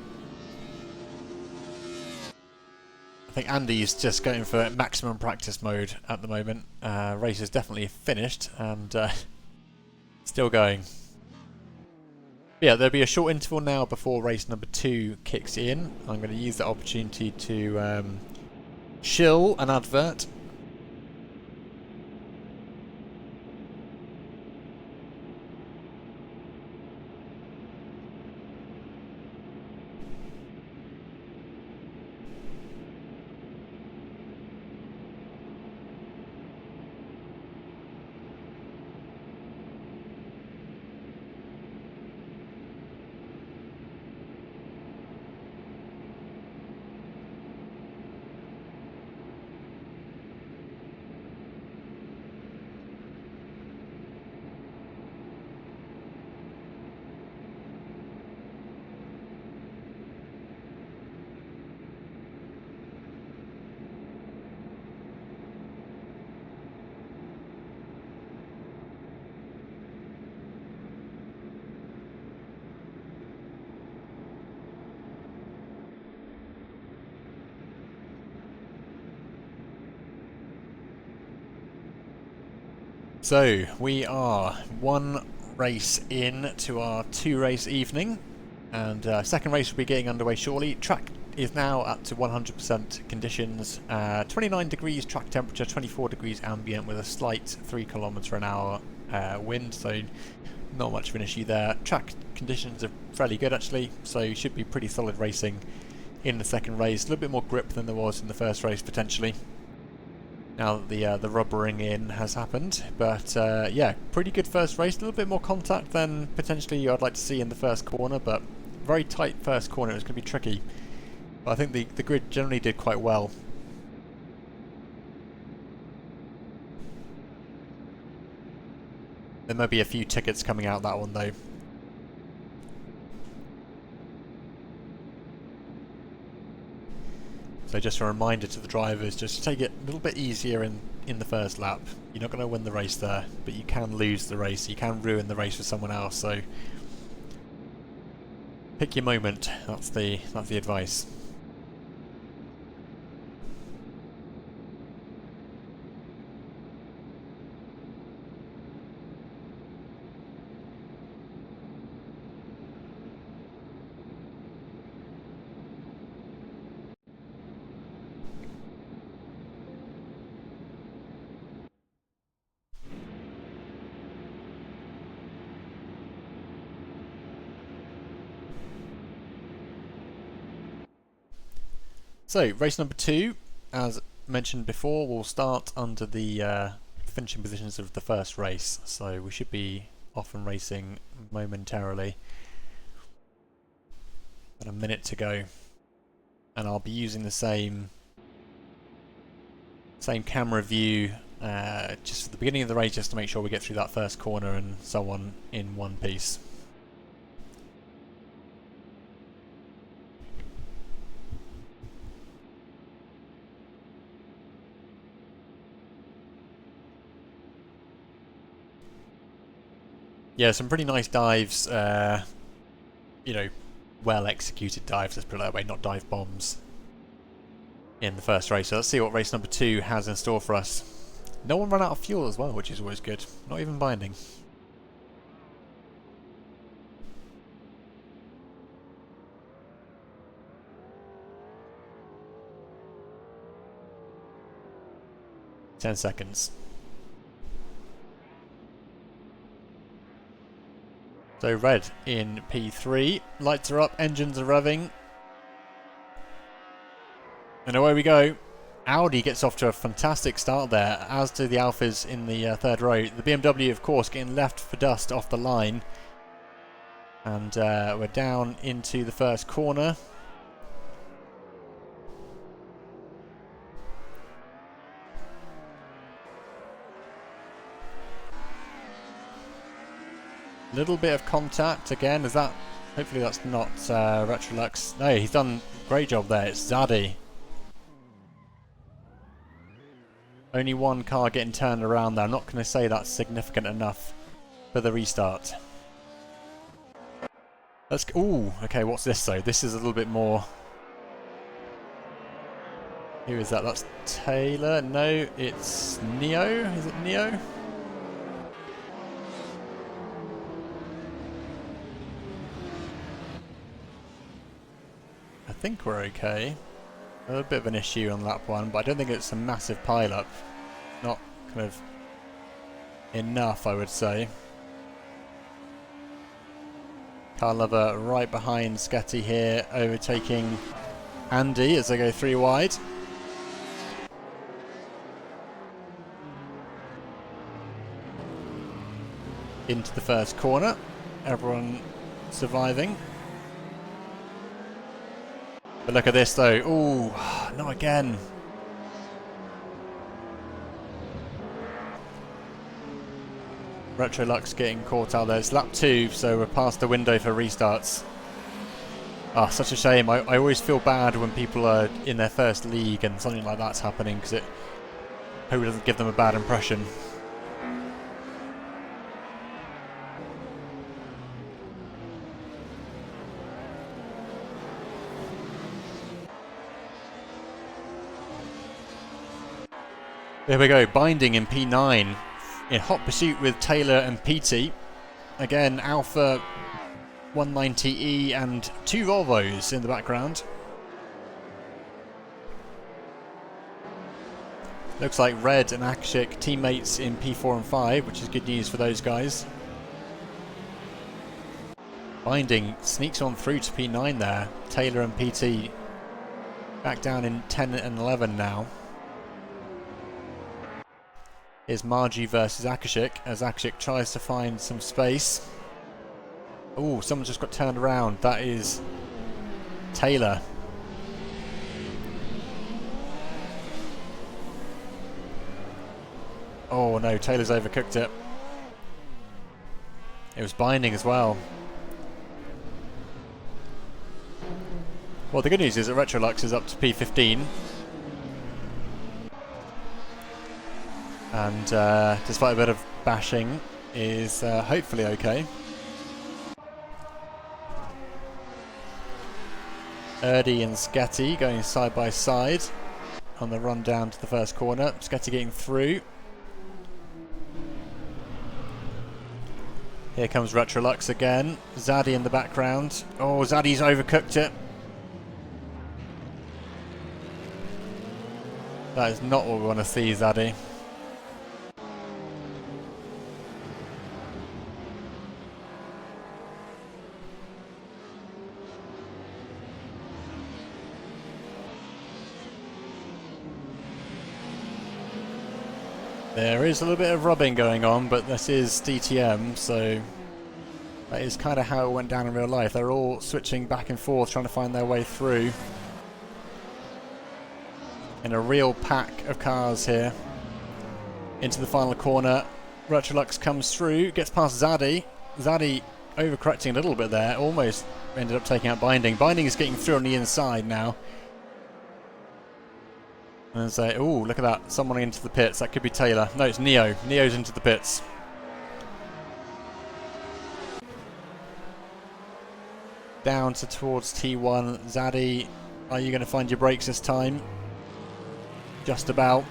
I think Andy's just going for maximum practice mode at the moment. Race is definitely finished and still going. Yeah, there'll be a short interval now before race number 2 kicks in. I'm going to use that opportunity to shill an advert. So we are one race in to our 2-race evening, and second race will be getting underway shortly. Track is now up to 100% conditions, 29 degrees track temperature, 24 degrees ambient with a slight 3 km/h wind, so not much of an issue there. Track conditions are fairly good actually, so should be pretty solid racing in the second race. A little bit more grip than there was in the first race potentially, now that the rubbering in has happened. But yeah, pretty good first race. A little bit more contact than potentially I'd like to see in the first corner, but very tight first corner. It was going to be tricky. But I think the grid generally did quite well. There may be a few tickets coming out that one though. So just a reminder to the drivers, just take it a little bit easier in the first lap. You're not going to win the race there, but you can lose the race. You can ruin the race for someone else. So pick your moment. That's the advice. So, race number 2, as mentioned before, will start under the finishing positions of the first race. So we should be off and racing momentarily. About a minute to go. And I'll be using the same Same camera view, just at the beginning of the race, just to make sure we get through that first corner and so on in one piece. Yeah, some pretty nice dives, you know, well executed dives, let's put it that way, not dive bombs in the first race. So let's see what race number 2 has in store for us. No one ran out of fuel as well, which is always good. Not even binding. Ten seconds. So red in P3, lights are up, engines are revving. And away we go. Audi gets off to a fantastic start there, as do the Alphas in the third row. The BMW, of course, getting left for dust off the line. And we're down into the first corner. Little bit of contact again. Is that? Hopefully that's not Retrolux. No, he's done a great job there. It's Zaddy. Only one car getting turned around there. I'm not going to say that's significant enough for the restart. Let's go. Ooh, okay, what's this though? This is a little bit more. Who is that? That's Taylor. No, it's Neo. Is it Neo? I think we're okay. A bit of an issue on lap 1, but I don't think it's a massive pile-up. Not kind of enough, I would say. Car Lover right behind Sketty here, overtaking Andy as they go 3 wide. Into the first corner. Everyone surviving. But look at this though. Ooh, not again. Retrolux getting caught out there. It's lap 2, so we're past the window for restarts. Ah, such a shame. I always feel bad when people are in their first league and something like that's happening, because it hopefully doesn't give them a bad impression. There we go, binding in P9, in hot pursuit with Taylor and PT. Again, Alpha 190E and 2 Volvos in the background. Looks like Red and Akshik teammates in P4 and 5, which is good news for those guys. Binding sneaks on through to P9 there. Taylor and PT back down in 10 and 11 now. Here's Margie versus Akashik as Akashik tries to find some space. Oh, someone just got turned around. That is Taylor. Oh no, Taylor's overcooked it. It was binding as well. Well, the good news is that Retrolux is up to P15. And despite a bit of bashing, is hopefully okay. Erdy and Sketty going side by side on the run down to the first corner. Sketty getting through. Here comes Retrolux again. Zaddy in the background. Oh, Zaddy's overcooked it. That is not what we want to see, Zaddy. There is a little bit of rubbing going on, but this is DTM, so that is kind of how it went down in real life. They're all switching back and forth, trying to find their way through. in a real pack of cars here. Into the final corner. Retrolux comes through, gets past Zaddy. Zaddy overcorrecting a little bit there, almost ended up taking out Binding. Binding is getting through on the inside now. And say, oh, look at that, someone into the pits. That could be Taylor. No, it's Neo. Neo's into the pits. Down towards T1. Zaddy, are you going to find your brakes this time? Just about.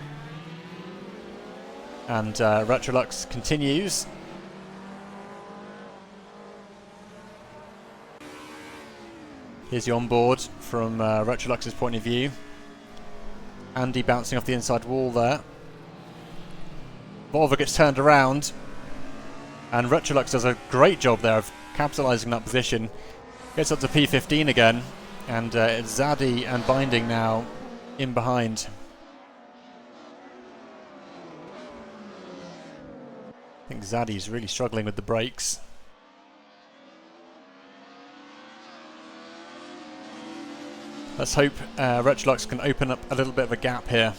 And Retrolux continues. Here's the onboard from Retrolux's point of view. Andy bouncing off the inside wall there. Volvo gets turned around. And Retrolux does a great job there of capitalising that position. Gets up to P15 again. And it's Zaddy and Binding now in behind. I think Zaddy's really struggling with the brakes. Let's hope Retrolux can open up a little bit of a gap here.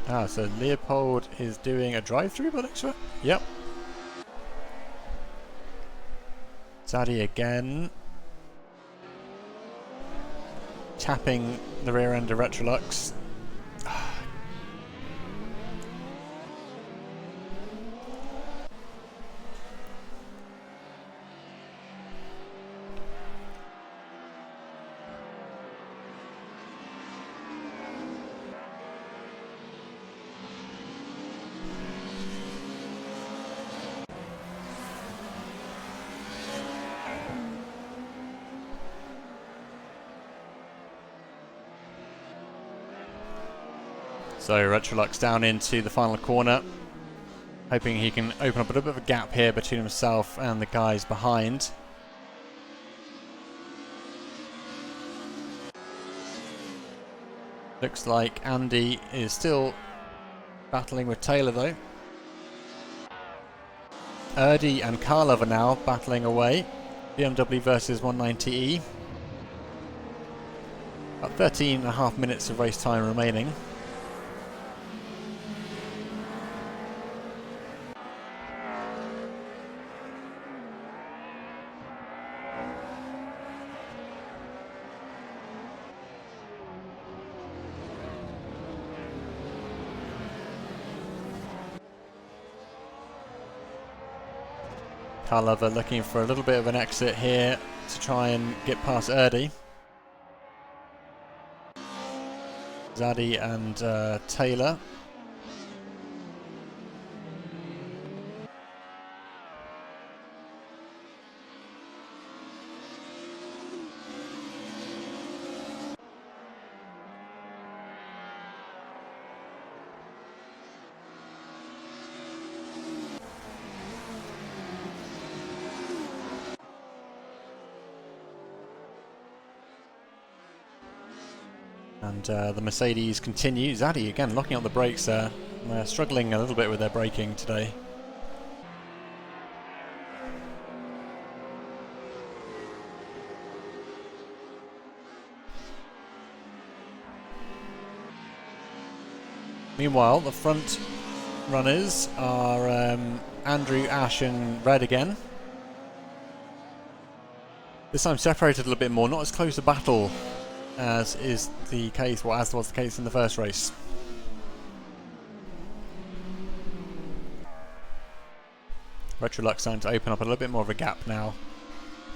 Ah, so Leopold is doing a drive-through by the looks of it? Yep. Zaddy again. Tapping the rear end of Retrolux. So Retrolux down into the final corner, hoping he can open up a little bit of a gap here between himself and the guys behind. Looks like Andy is still battling with Taylor though. Erdy and Karlov are now battling away. BMW versus 190E. About 13.5 minutes of race time remaining. Karlov looking for a little bit of an exit here to try and get past Erdy. Zaddy and Taylor. And the Mercedes continue. Zaddy again locking up the brakes there. They're struggling a little bit with their braking today. Meanwhile, the front runners are Andrew, Ash and Red again. This time separated a little bit more, not as close a battle as is the case, well, as was the case in the first race. Retrolux starting to open up a little bit more of a gap now.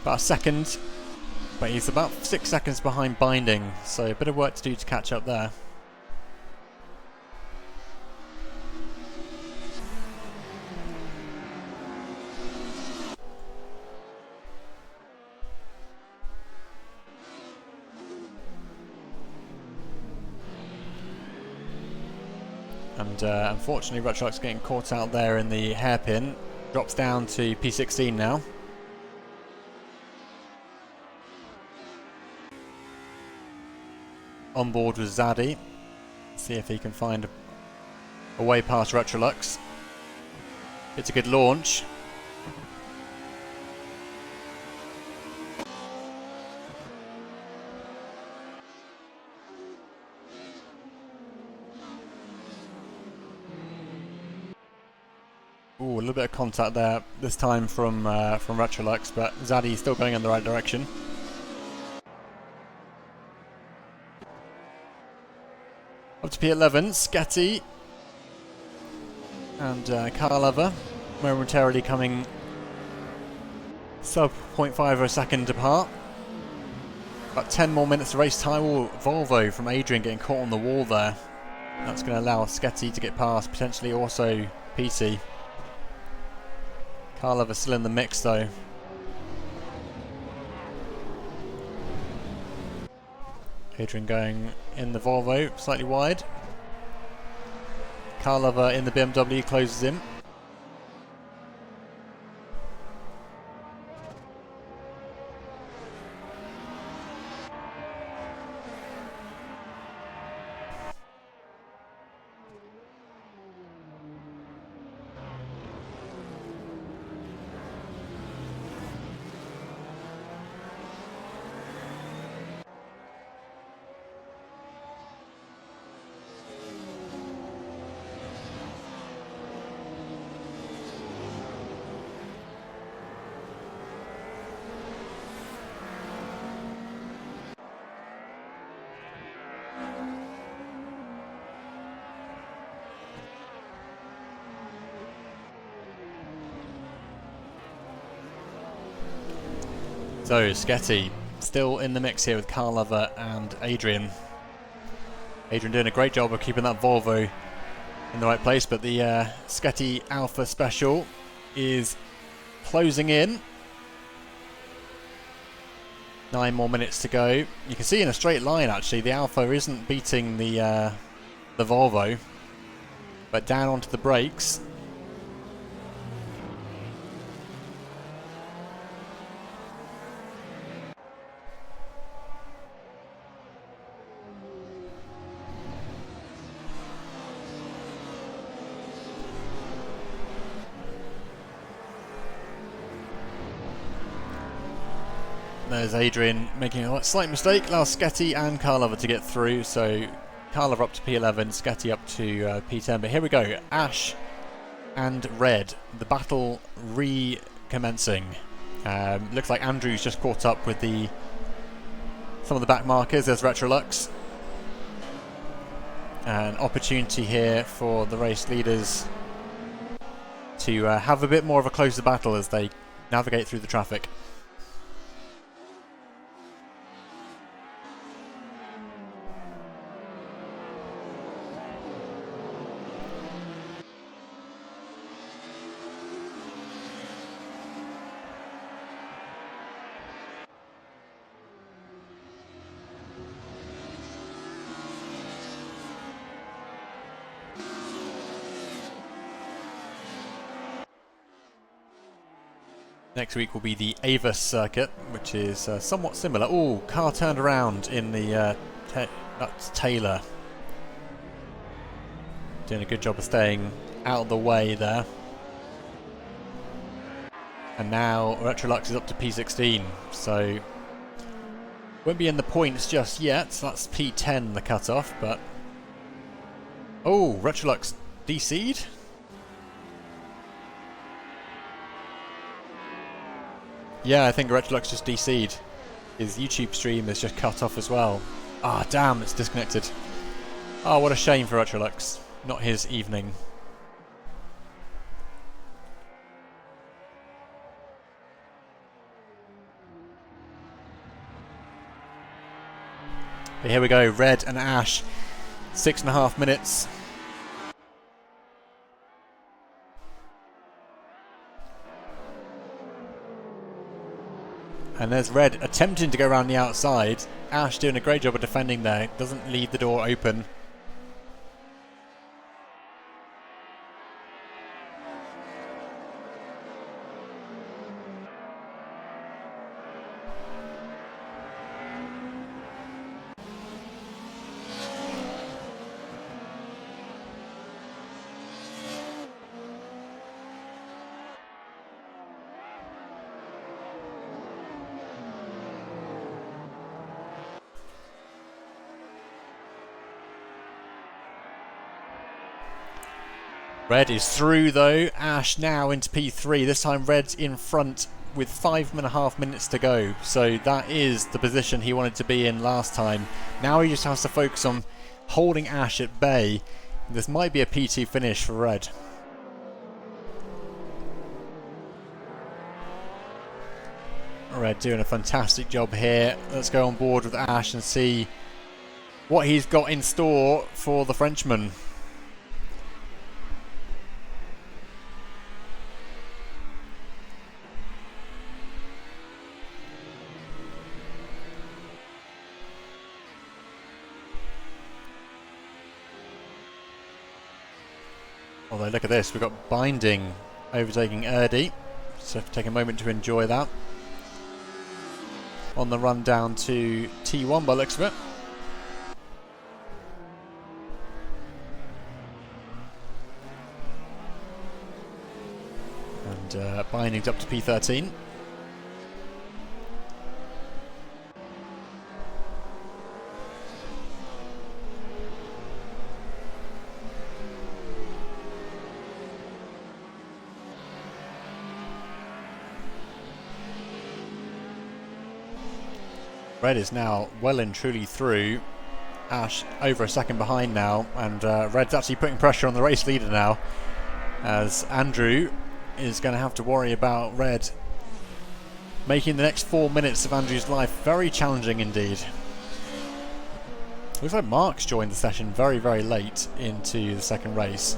About a second, but he's about 6 seconds behind Binding, so a bit of work to do to catch up there. And unfortunately Retrolux getting caught out there in the hairpin. Drops down to P16 now. On board with Zaddy. See if he can find a way past Retrolux. It's a good launch. Ooh, a little bit of contact there, this time from Retrolux, but Zaddy's still going in the right direction. Up to P11, Sketty and Karlova momentarily coming sub 0.5 of a second apart. About 10 more minutes of race time. Ooh, Volvo from Adrian getting caught on the wall there. That's going to allow Sketty to get past, potentially also PT. Karlova still in the mix though. Adrian going in the Volvo, slightly wide. Karlova in the BMW, closes him. So Sketty still in the mix here with Karlova and Adrian. Adrian doing a great job of keeping that Volvo in the right place, but the Sketty Alpha Special is closing in. 9 more minutes to go. You can see in a straight line actually the Alpha isn't beating the Volvo, but down onto the brakes. There's Adrian making a slight mistake, allows Sketty and Karlova to get through, so Karlova up to P11, Sketty up to P10. But here we go, Ash and Red, the battle recommencing. Looks like Andrew's just caught up with some of the back markers. There's Retrolux. An opportunity here for the race leaders to have a bit more of a closer battle as they navigate through the traffic. Next week will be the Avis circuit, which is somewhat similar. Oh, car turned around in the... that's Taylor. Doing a good job of staying out of the way there. And now Retrolux is up to P16, so... won't be in the points just yet. That's P10, the cut-off, but... oh, Retrolux DC'd? Yeah, I think Retrolux just DC'd. His YouTube stream is just cut off as well. Ah, damn, it's disconnected. Oh, what a shame for Retrolux. Not his evening. But here we go, Red and Ash. 6.5 minutes. And there's Red attempting to go around the outside. Ash doing a great job of defending there. Doesn't leave the door open. Red is through though. Ash now into P3. This time Red's in front with 5.5 minutes to go. So that is the position he wanted to be in last time. Now he just has to focus on holding Ash at bay. This might be a P2 finish for Red. Red doing a fantastic job here. Let's go on board with Ash and see what he's got in store for the Frenchman. Although look at this, we've got Binding overtaking Erdy, so take a moment to enjoy that. On the run down to T1 by the looks of it. And Binding's up to P13. Red is now well and truly through. Ash over a second behind now, and Red's actually putting pressure on the race leader now, as Andrew is going to have to worry about Red making the next 4 minutes of Andrew's life very challenging indeed. Looks like Mark's joined the session very, very late into the second race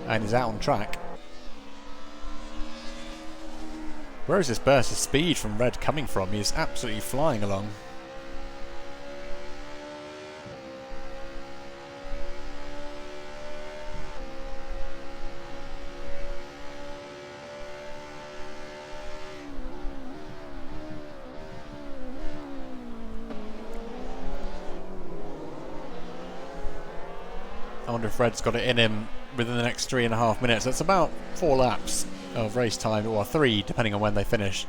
and is out on track. Where is this burst of speed from Red coming from? He is absolutely flying along. I wonder if Red's got it in him within the next 3.5 minutes. That's about 4 laps of race time, or 3 depending on when they finish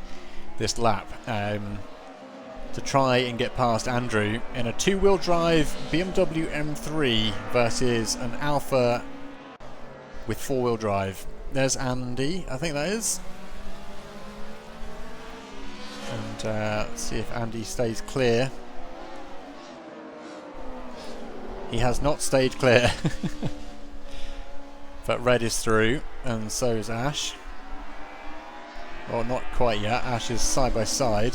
this lap, to try and get past Andrew in a 2-wheel drive BMW M3 versus an Alpha with 4-wheel drive. There's Andy, I think that is. And let's see if Andy stays clear. He has not stayed clear. But Red is through, and so is Ash. Well, not quite yet. Ash is side by side.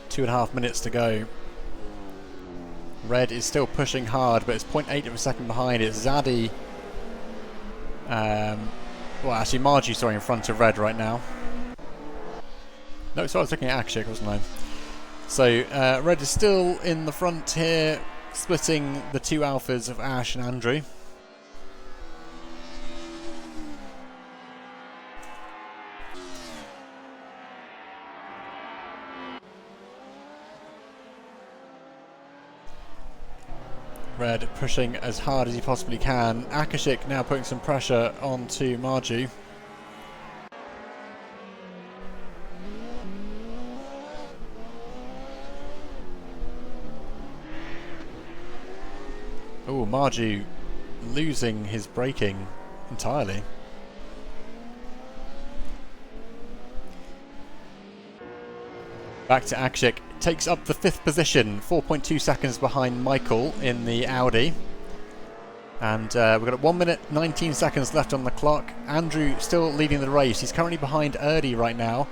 Two and a half minutes to go. Red is still pushing hard, but it's 0.8 of a second behind. It's Zaddy. Well, actually, Margie, sorry, in front of Red right now. No, sorry, I was looking at Akshik, wasn't I? So, Red is still in the front here, splitting the 2 alphas of Ash and Andrew. Red pushing as hard as he possibly can. Akashik now putting some pressure onto Marju. Oh, Marju losing his braking entirely. Back to Akshik. Takes up the 5th position, 4.2 seconds behind Michael in the Audi. And we've got 1 minute 19 seconds left on the clock. Andrew still leading the race. He's currently behind Erdy right now.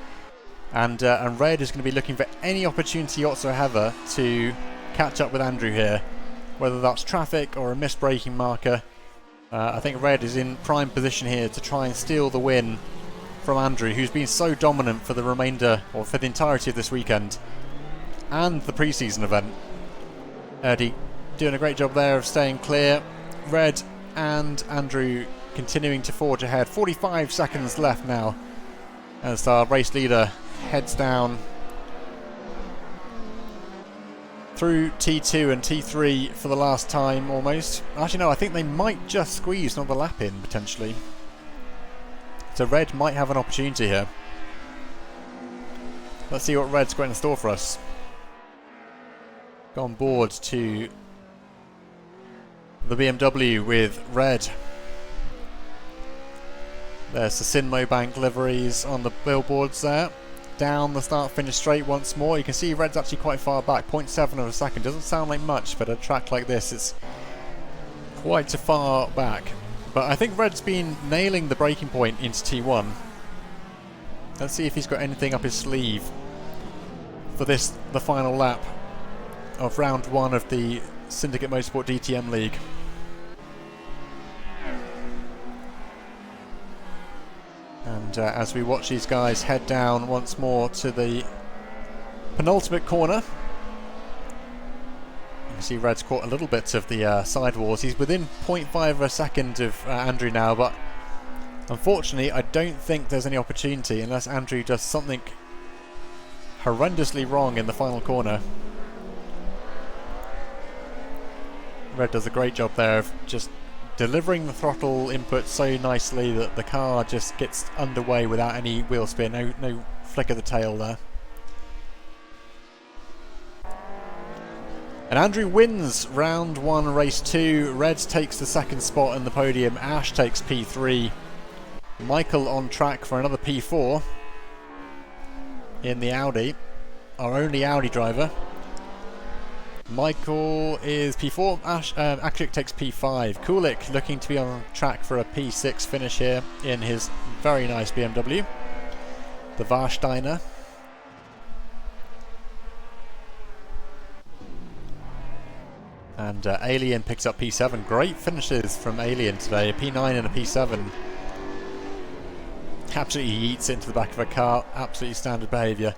And Red is going to be looking for any opportunity whatsoever to catch up with Andrew here. Whether that's traffic or a missed braking marker. I think Red is in prime position here to try and steal the win from Andrew, who's been so dominant for the remainder, or for the entirety of this weekend. And the pre-season event. Erdy doing a great job there of staying clear. Red and Andrew continuing to forge ahead. 45 seconds left now as our race leader heads down through T2 and T3 for the last time almost. Actually no, I think they might just squeeze another lap in potentially. So Red might have an opportunity here. Let's see what Red's got in store for us. Go on board to the BMW with Red. There's the Sinmo Bank liveries on the billboards there. Down the start-finish straight once more. You can see Red's actually quite far back, 0.7 of a second. Doesn't sound like much, but a track like this, it's quite a far back. But I think Red's been nailing the braking point into T1. Let's see if he's got anything up his sleeve for this, the final lap of round 1 of the Syndicate Motorsport DTM League. And as we watch these guys head down once more to the penultimate corner, you can see Red's caught a little bit of the sidewalls. He's within 0.5 of a second of Andrew now, but unfortunately I don't think there's any opportunity unless Andrew does something horrendously wrong in the final corner. Red does a great job there of just delivering the throttle input so nicely that the car just gets underway without any wheel spin, no flick of the tail there. And Andrew wins round 1 race 2. Red takes the 2nd spot in the podium. Ash takes P3. Michael on track for another P4 in the Audi, our only Audi driver. Michael is P4, Akshik takes P5. Kulik looking to be on track for a P6 finish here in his very nice BMW, the Warsteiner. And Alien picks up P7. Great finishes from Alien today, a P9 and a P7. Absolutely yeets into the back of a car, absolutely standard behaviour.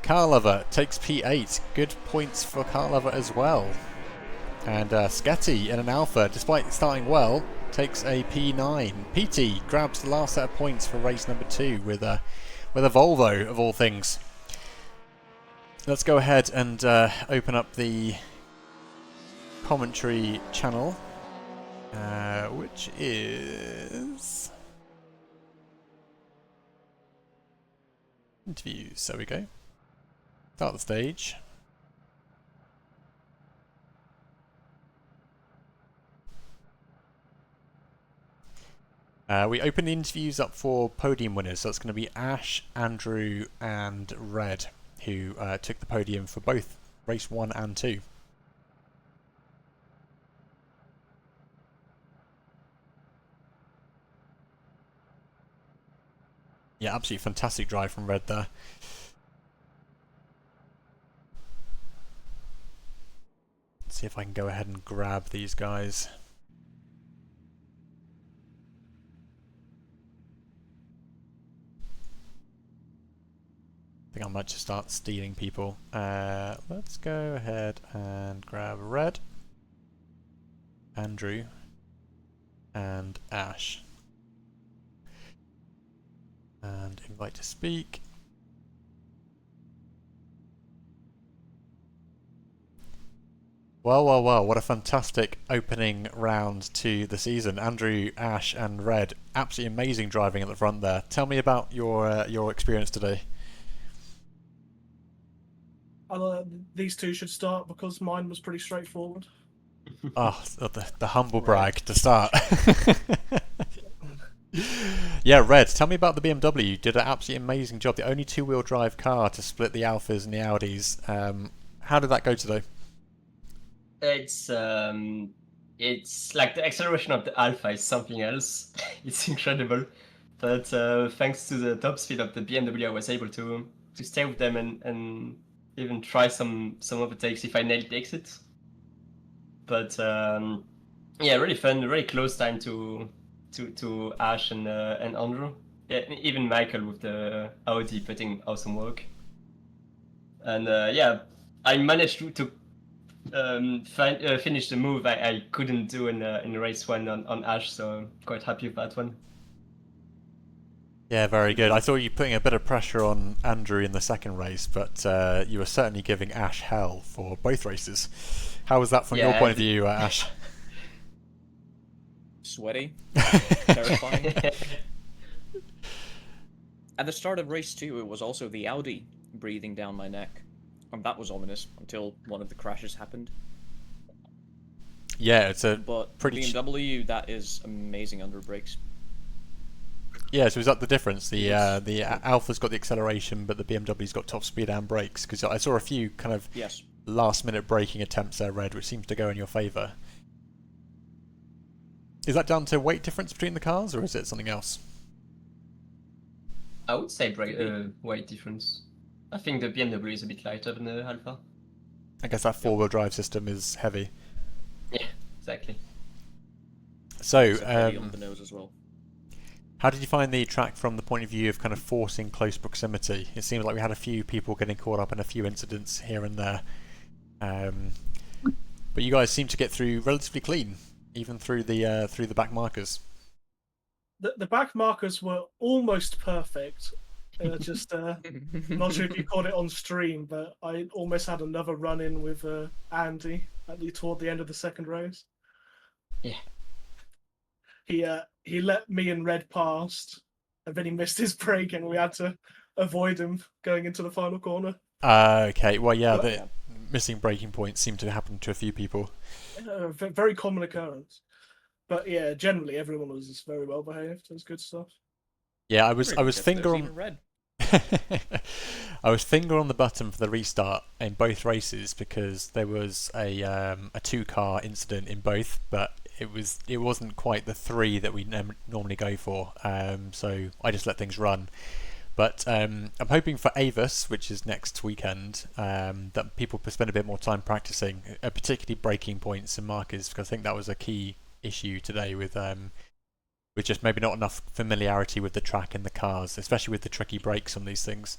Carlover takes P8. Good points for Carlover as well. And Sketty in an Alpha, despite starting well, takes a P9. PT grabs the last set of points for race number 2 with a Volvo of all things. Let's go ahead and open up the commentary channel, which is interviews. There we go. Start the stage. We open the interviews up for podium winners, so it's going to be Ash, Andrew and Red, who took the podium for both race 1 and 2. Yeah, absolutely fantastic drive from Red there. Let's see if I can go ahead and grab these guys. I think I might just start stealing people. Let's go ahead and grab Red, Andrew, and Ash. And invite to speak. Well, well, well, what a fantastic opening round to the season. Andrew, Ash and Red, absolutely amazing driving at the front there. Tell me about your experience today. These two should start because mine was pretty straightforward. Oh, the humble brag to start. Yeah, Red, tell me about the BMW. You did an absolutely amazing job. The only 2-wheel drive car to split the Alphas and the Audis. How did that go today? It's like the acceleration of the Alpha is something else. It's incredible, but thanks to the top speed of the BMW, I was able to stay with them and even try some overtakes if I nailed the exit. But yeah, really fun, really close time to Ash and Andrew. Yeah, even Michael with the putting awesome work. And yeah, I managed to finish the move I couldn't do in race 1 on Ash, so I'm quite happy with that one. Yeah, very good. I thought you were putting a bit of pressure on Andrew in the second race, but you were certainly giving Ash hell for both races. How was that from your point of view, Ash? Sweaty, terrifying. At the start of race 2, it was also the Audi breathing down my neck. And that was ominous until one of the crashes happened. Yeah, it's a But pretty BMW, that is amazing under brakes. Yeah, so is that the difference? The Yes. the Alpha's got the acceleration, but the BMW's got top speed and brakes. Because I saw a few kind of Yes. last-minute braking attempts there, Red, which seems to go in your favour. Is that down to weight difference between the cars, or is it something else? I would say weight difference. I think the BMW is a bit lighter than the Alpha. I guess that four-wheel drive system is heavy. Yeah, exactly. So, It's heavy on the nose as well. how did you find the track from the point of view of kind of forcing close proximity? It seems like we had a few people getting caught up in a few incidents here and there. But you guys seem to get through relatively clean, even through the back markers. The back markers were almost perfect. Just not sure if you caught it on stream, but I almost had another run-in with Andy toward the end of the second race. Yeah. He let me and Red past, and then he missed his brake, and we had to avoid him going into the final corner. Okay, well, yeah, But- the missing braking points seem to happen to a few people. Very common occurrence. But yeah, generally everyone was very well behaved. It was good stuff. Yeah, I was finger Even on red. I was finger on the button for the restart in both races because there was a two-car incident in both, but it wasn't quite the three that we normally go for. So I just let things run. But I'm hoping for Avis, which is next weekend, that people spend a bit more time practicing, particularly braking points and markers, because I think that was a key issue today with just maybe not enough familiarity with the track and the cars, especially with the tricky brakes on these things.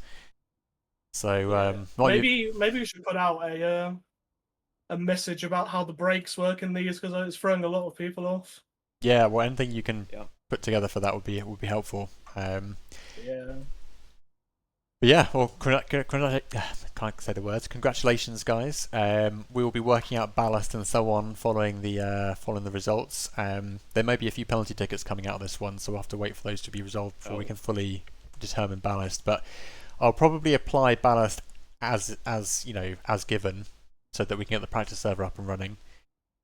So maybe we should put out a message about how the brakes work in these, because it's throwing a lot of people off. yeah, well, anything you can Yeah. put together for that would be helpful. Yeah. But yeah, well, can't say the words. Congratulations, guys. We will be working out ballast and so on following the results. There may be a few penalty tickets coming out of this one, so we'll have to wait for those to be resolved before we can fully determine ballast. But I'll probably apply ballast as given, so that we can get the practice server up and running.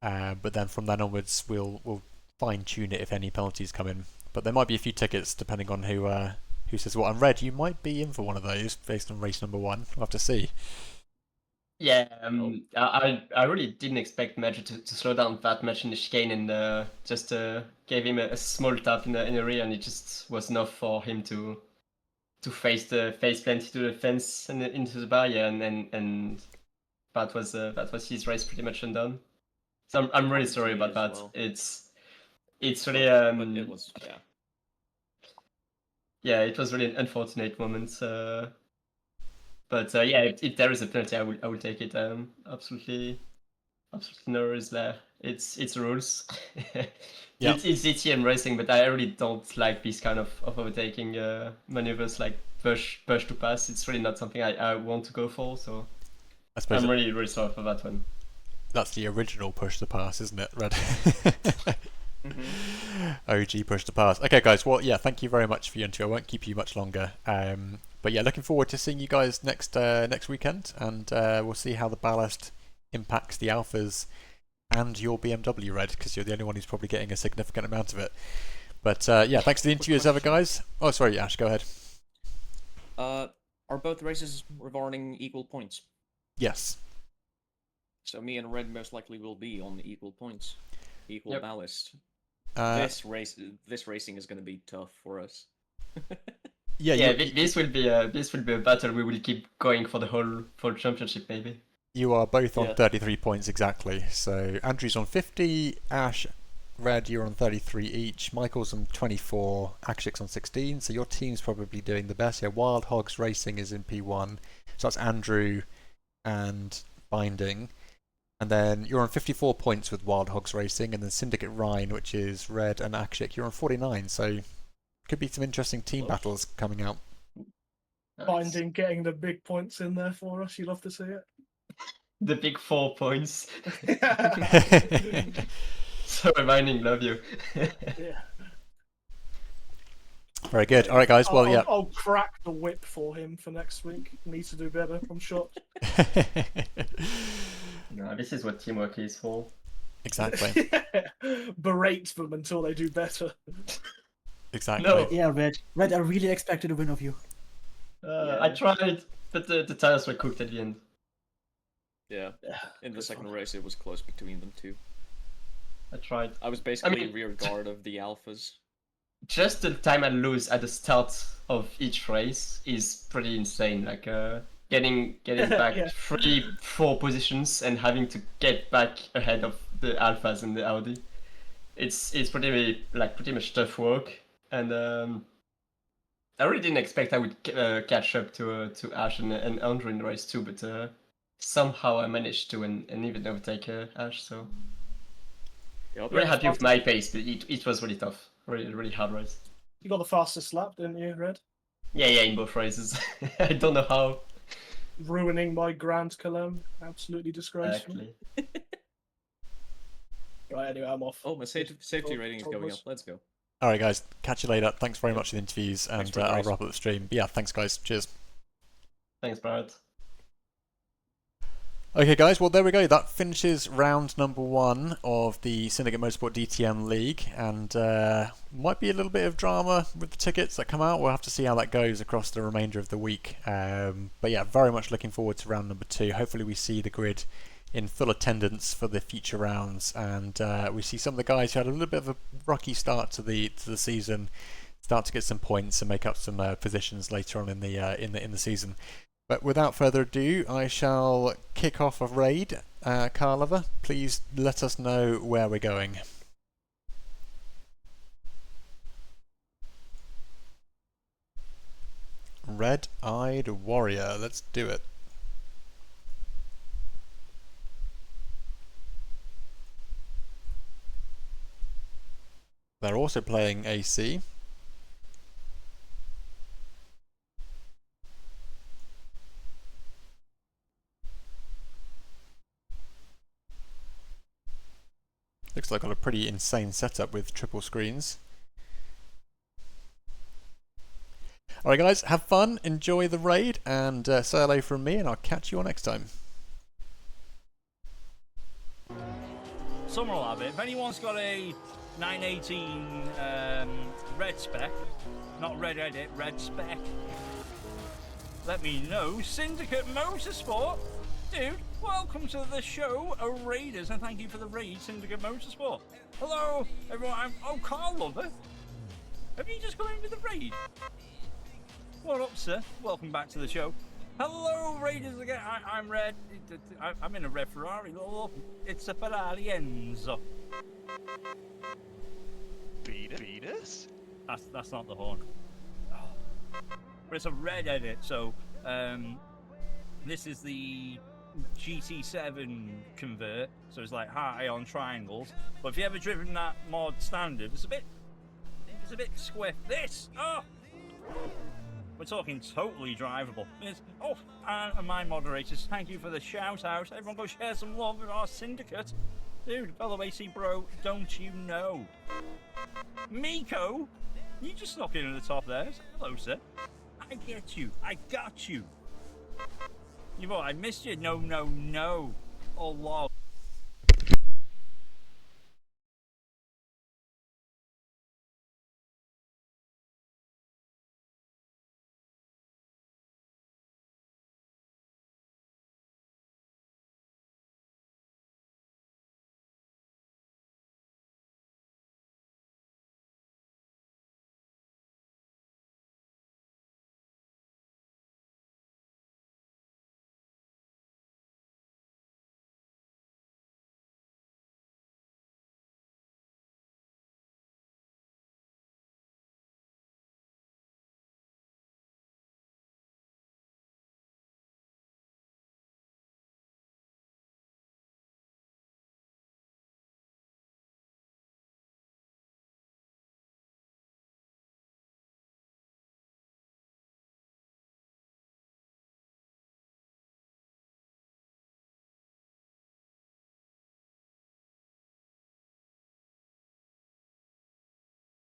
But then from then onwards, we'll fine tune it if any penalties come in. But there might be a few tickets depending on who says what. And Red, you might be in for one of those based on race number 1. We'll have to see. Yeah, I really didn't expect Major to slow down that much in the chicane, and just gave him a small tap in the rear, and it just was enough for him to face plant into the fence and into the barrier, and that was his race pretty much undone. So I'm really sorry about that. Well. It's really But it was, yeah. yeah, it was really an unfortunate moment. But yeah, if there is a penalty, I will take it. Absolutely no worries there. It's the rules. Yeah. It's DTM racing, but I really don't like this kind of overtaking maneuvers like push to pass. It's really not something I want to go for. So I suppose I'm really sorry for that one. that's the original push to pass, isn't it, Red? OG push to pass. Okay, guys. Well, yeah. Thank you very much for your interview. I won't keep you much longer. But yeah, looking forward to seeing you guys next weekend, and we'll see how the ballast impacts the Alphas and your BMW, Red, because you're the only one who's probably getting a significant amount of it. But yeah, thanks to the interview as ever, guys. Oh, sorry, Ash, go ahead. Are both races rewarding equal points? Yes. So me and Red most likely will be on equal points, equal Yep. ballast. This racing is going to be tough for us. Yeah. This will be a battle. We will keep going for the whole championship, maybe. You are both on Yeah. 33 points exactly. So Andrew's on 50, Ash, Red, you're on 33 each. Michael's on 24, Akshik's on 16. So your team's probably doing the best. Yeah, Wild Hogs Racing is in P1. So that's Andrew and Binding. And then you're on 54 points with Wild Hogs Racing, and then Syndicate Rhine, which is Red and Akshik, you're on 49. So could be some interesting team battles coming out. Nice. Finding getting the big points in there for us. You love to see it. The big 4 points. Yeah. So reminding, love you. Very good. All right, guys. Well, yeah. I'll crack the whip for him for next week. Needs to do better, I'm sure. No, this is what teamwork is for. Exactly. Berate them until they do better. Exactly. No. Yeah, Red. Red, I really expected a win of you. I tried, but the tires were cooked at the end. Yeah. In the second race, it was close between them two. I tried. I was basically rear guard of the alphas. Just the time I lose at the start of each race is pretty insane. Like getting back Yeah. 3-4 positions and having to get back ahead of the alphas and the Audi. It's pretty much tough work, and I really didn't expect I would catch up to Ash and Andrew in the race too, but somehow I managed to and even overtake Ash. So Yep. really happy with my pace, but it was really tough, really hard race. You got the fastest lap, didn't you, Red? Yeah, in both races. I don't know how. Ruining my Grand Cologne. Absolutely disgraceful. Exactly. Right, anyway, I'm off. Oh, my safety rating is going up. Let's go. All right, guys. Catch you later. Thanks very much for the interviews, and for the I'll race. wrap up the stream. But yeah, thanks, guys. Cheers. Thanks, Barrett. Okay, guys, well, there we go. That finishes round number 1 of the Syndicate Motorsport DTM League, and might be a little bit of drama with the tickets that come out. We'll have to see how that goes across the remainder of the week. But yeah, very much looking forward to round number 2. Hopefully we see the grid in full attendance for the future rounds, and we see some of the guys who had a little bit of a rocky start to the season start to get some points and make up some positions later on in the season. But without further ado, I shall kick off a raid. Carlover, please let us know where we're going. Red-eyed warrior, let's do it. They're also playing AC. Looks like I've got a pretty insane setup with triple screens. Alright guys, have fun, enjoy the raid, and say hello from me, and I'll catch you all next time. Summer will have it. If anyone's got a 918 red spec, not red edit, red spec, let me know. Syndicate Motorsport, dude, welcome to the show, Raiders, and thank you for the raid, Syndicate Motorsport. Hello, everyone. Carl Lover. Have you just come in with the raid? What up, sir? Welcome back to the show. Hello, Raiders again. I'm Red. I'm in a red Ferrari. Look, it's a Ferrari Enzo. Beat us? That's not the horn. But it's a red edit, so this is the GT7 convert, so it's like high on triangles. But if you ever driven that mod standard, it's a bit squiff. We're talking totally drivable. And my moderators, thank you for the shout out. Everyone go share some love with our syndicate. Dude, fellow AC bro, don't you know? Miko, you just snuck in at the top there. Hello, sir. I get you. I got you. You thought I missed you? No. Oh, lol.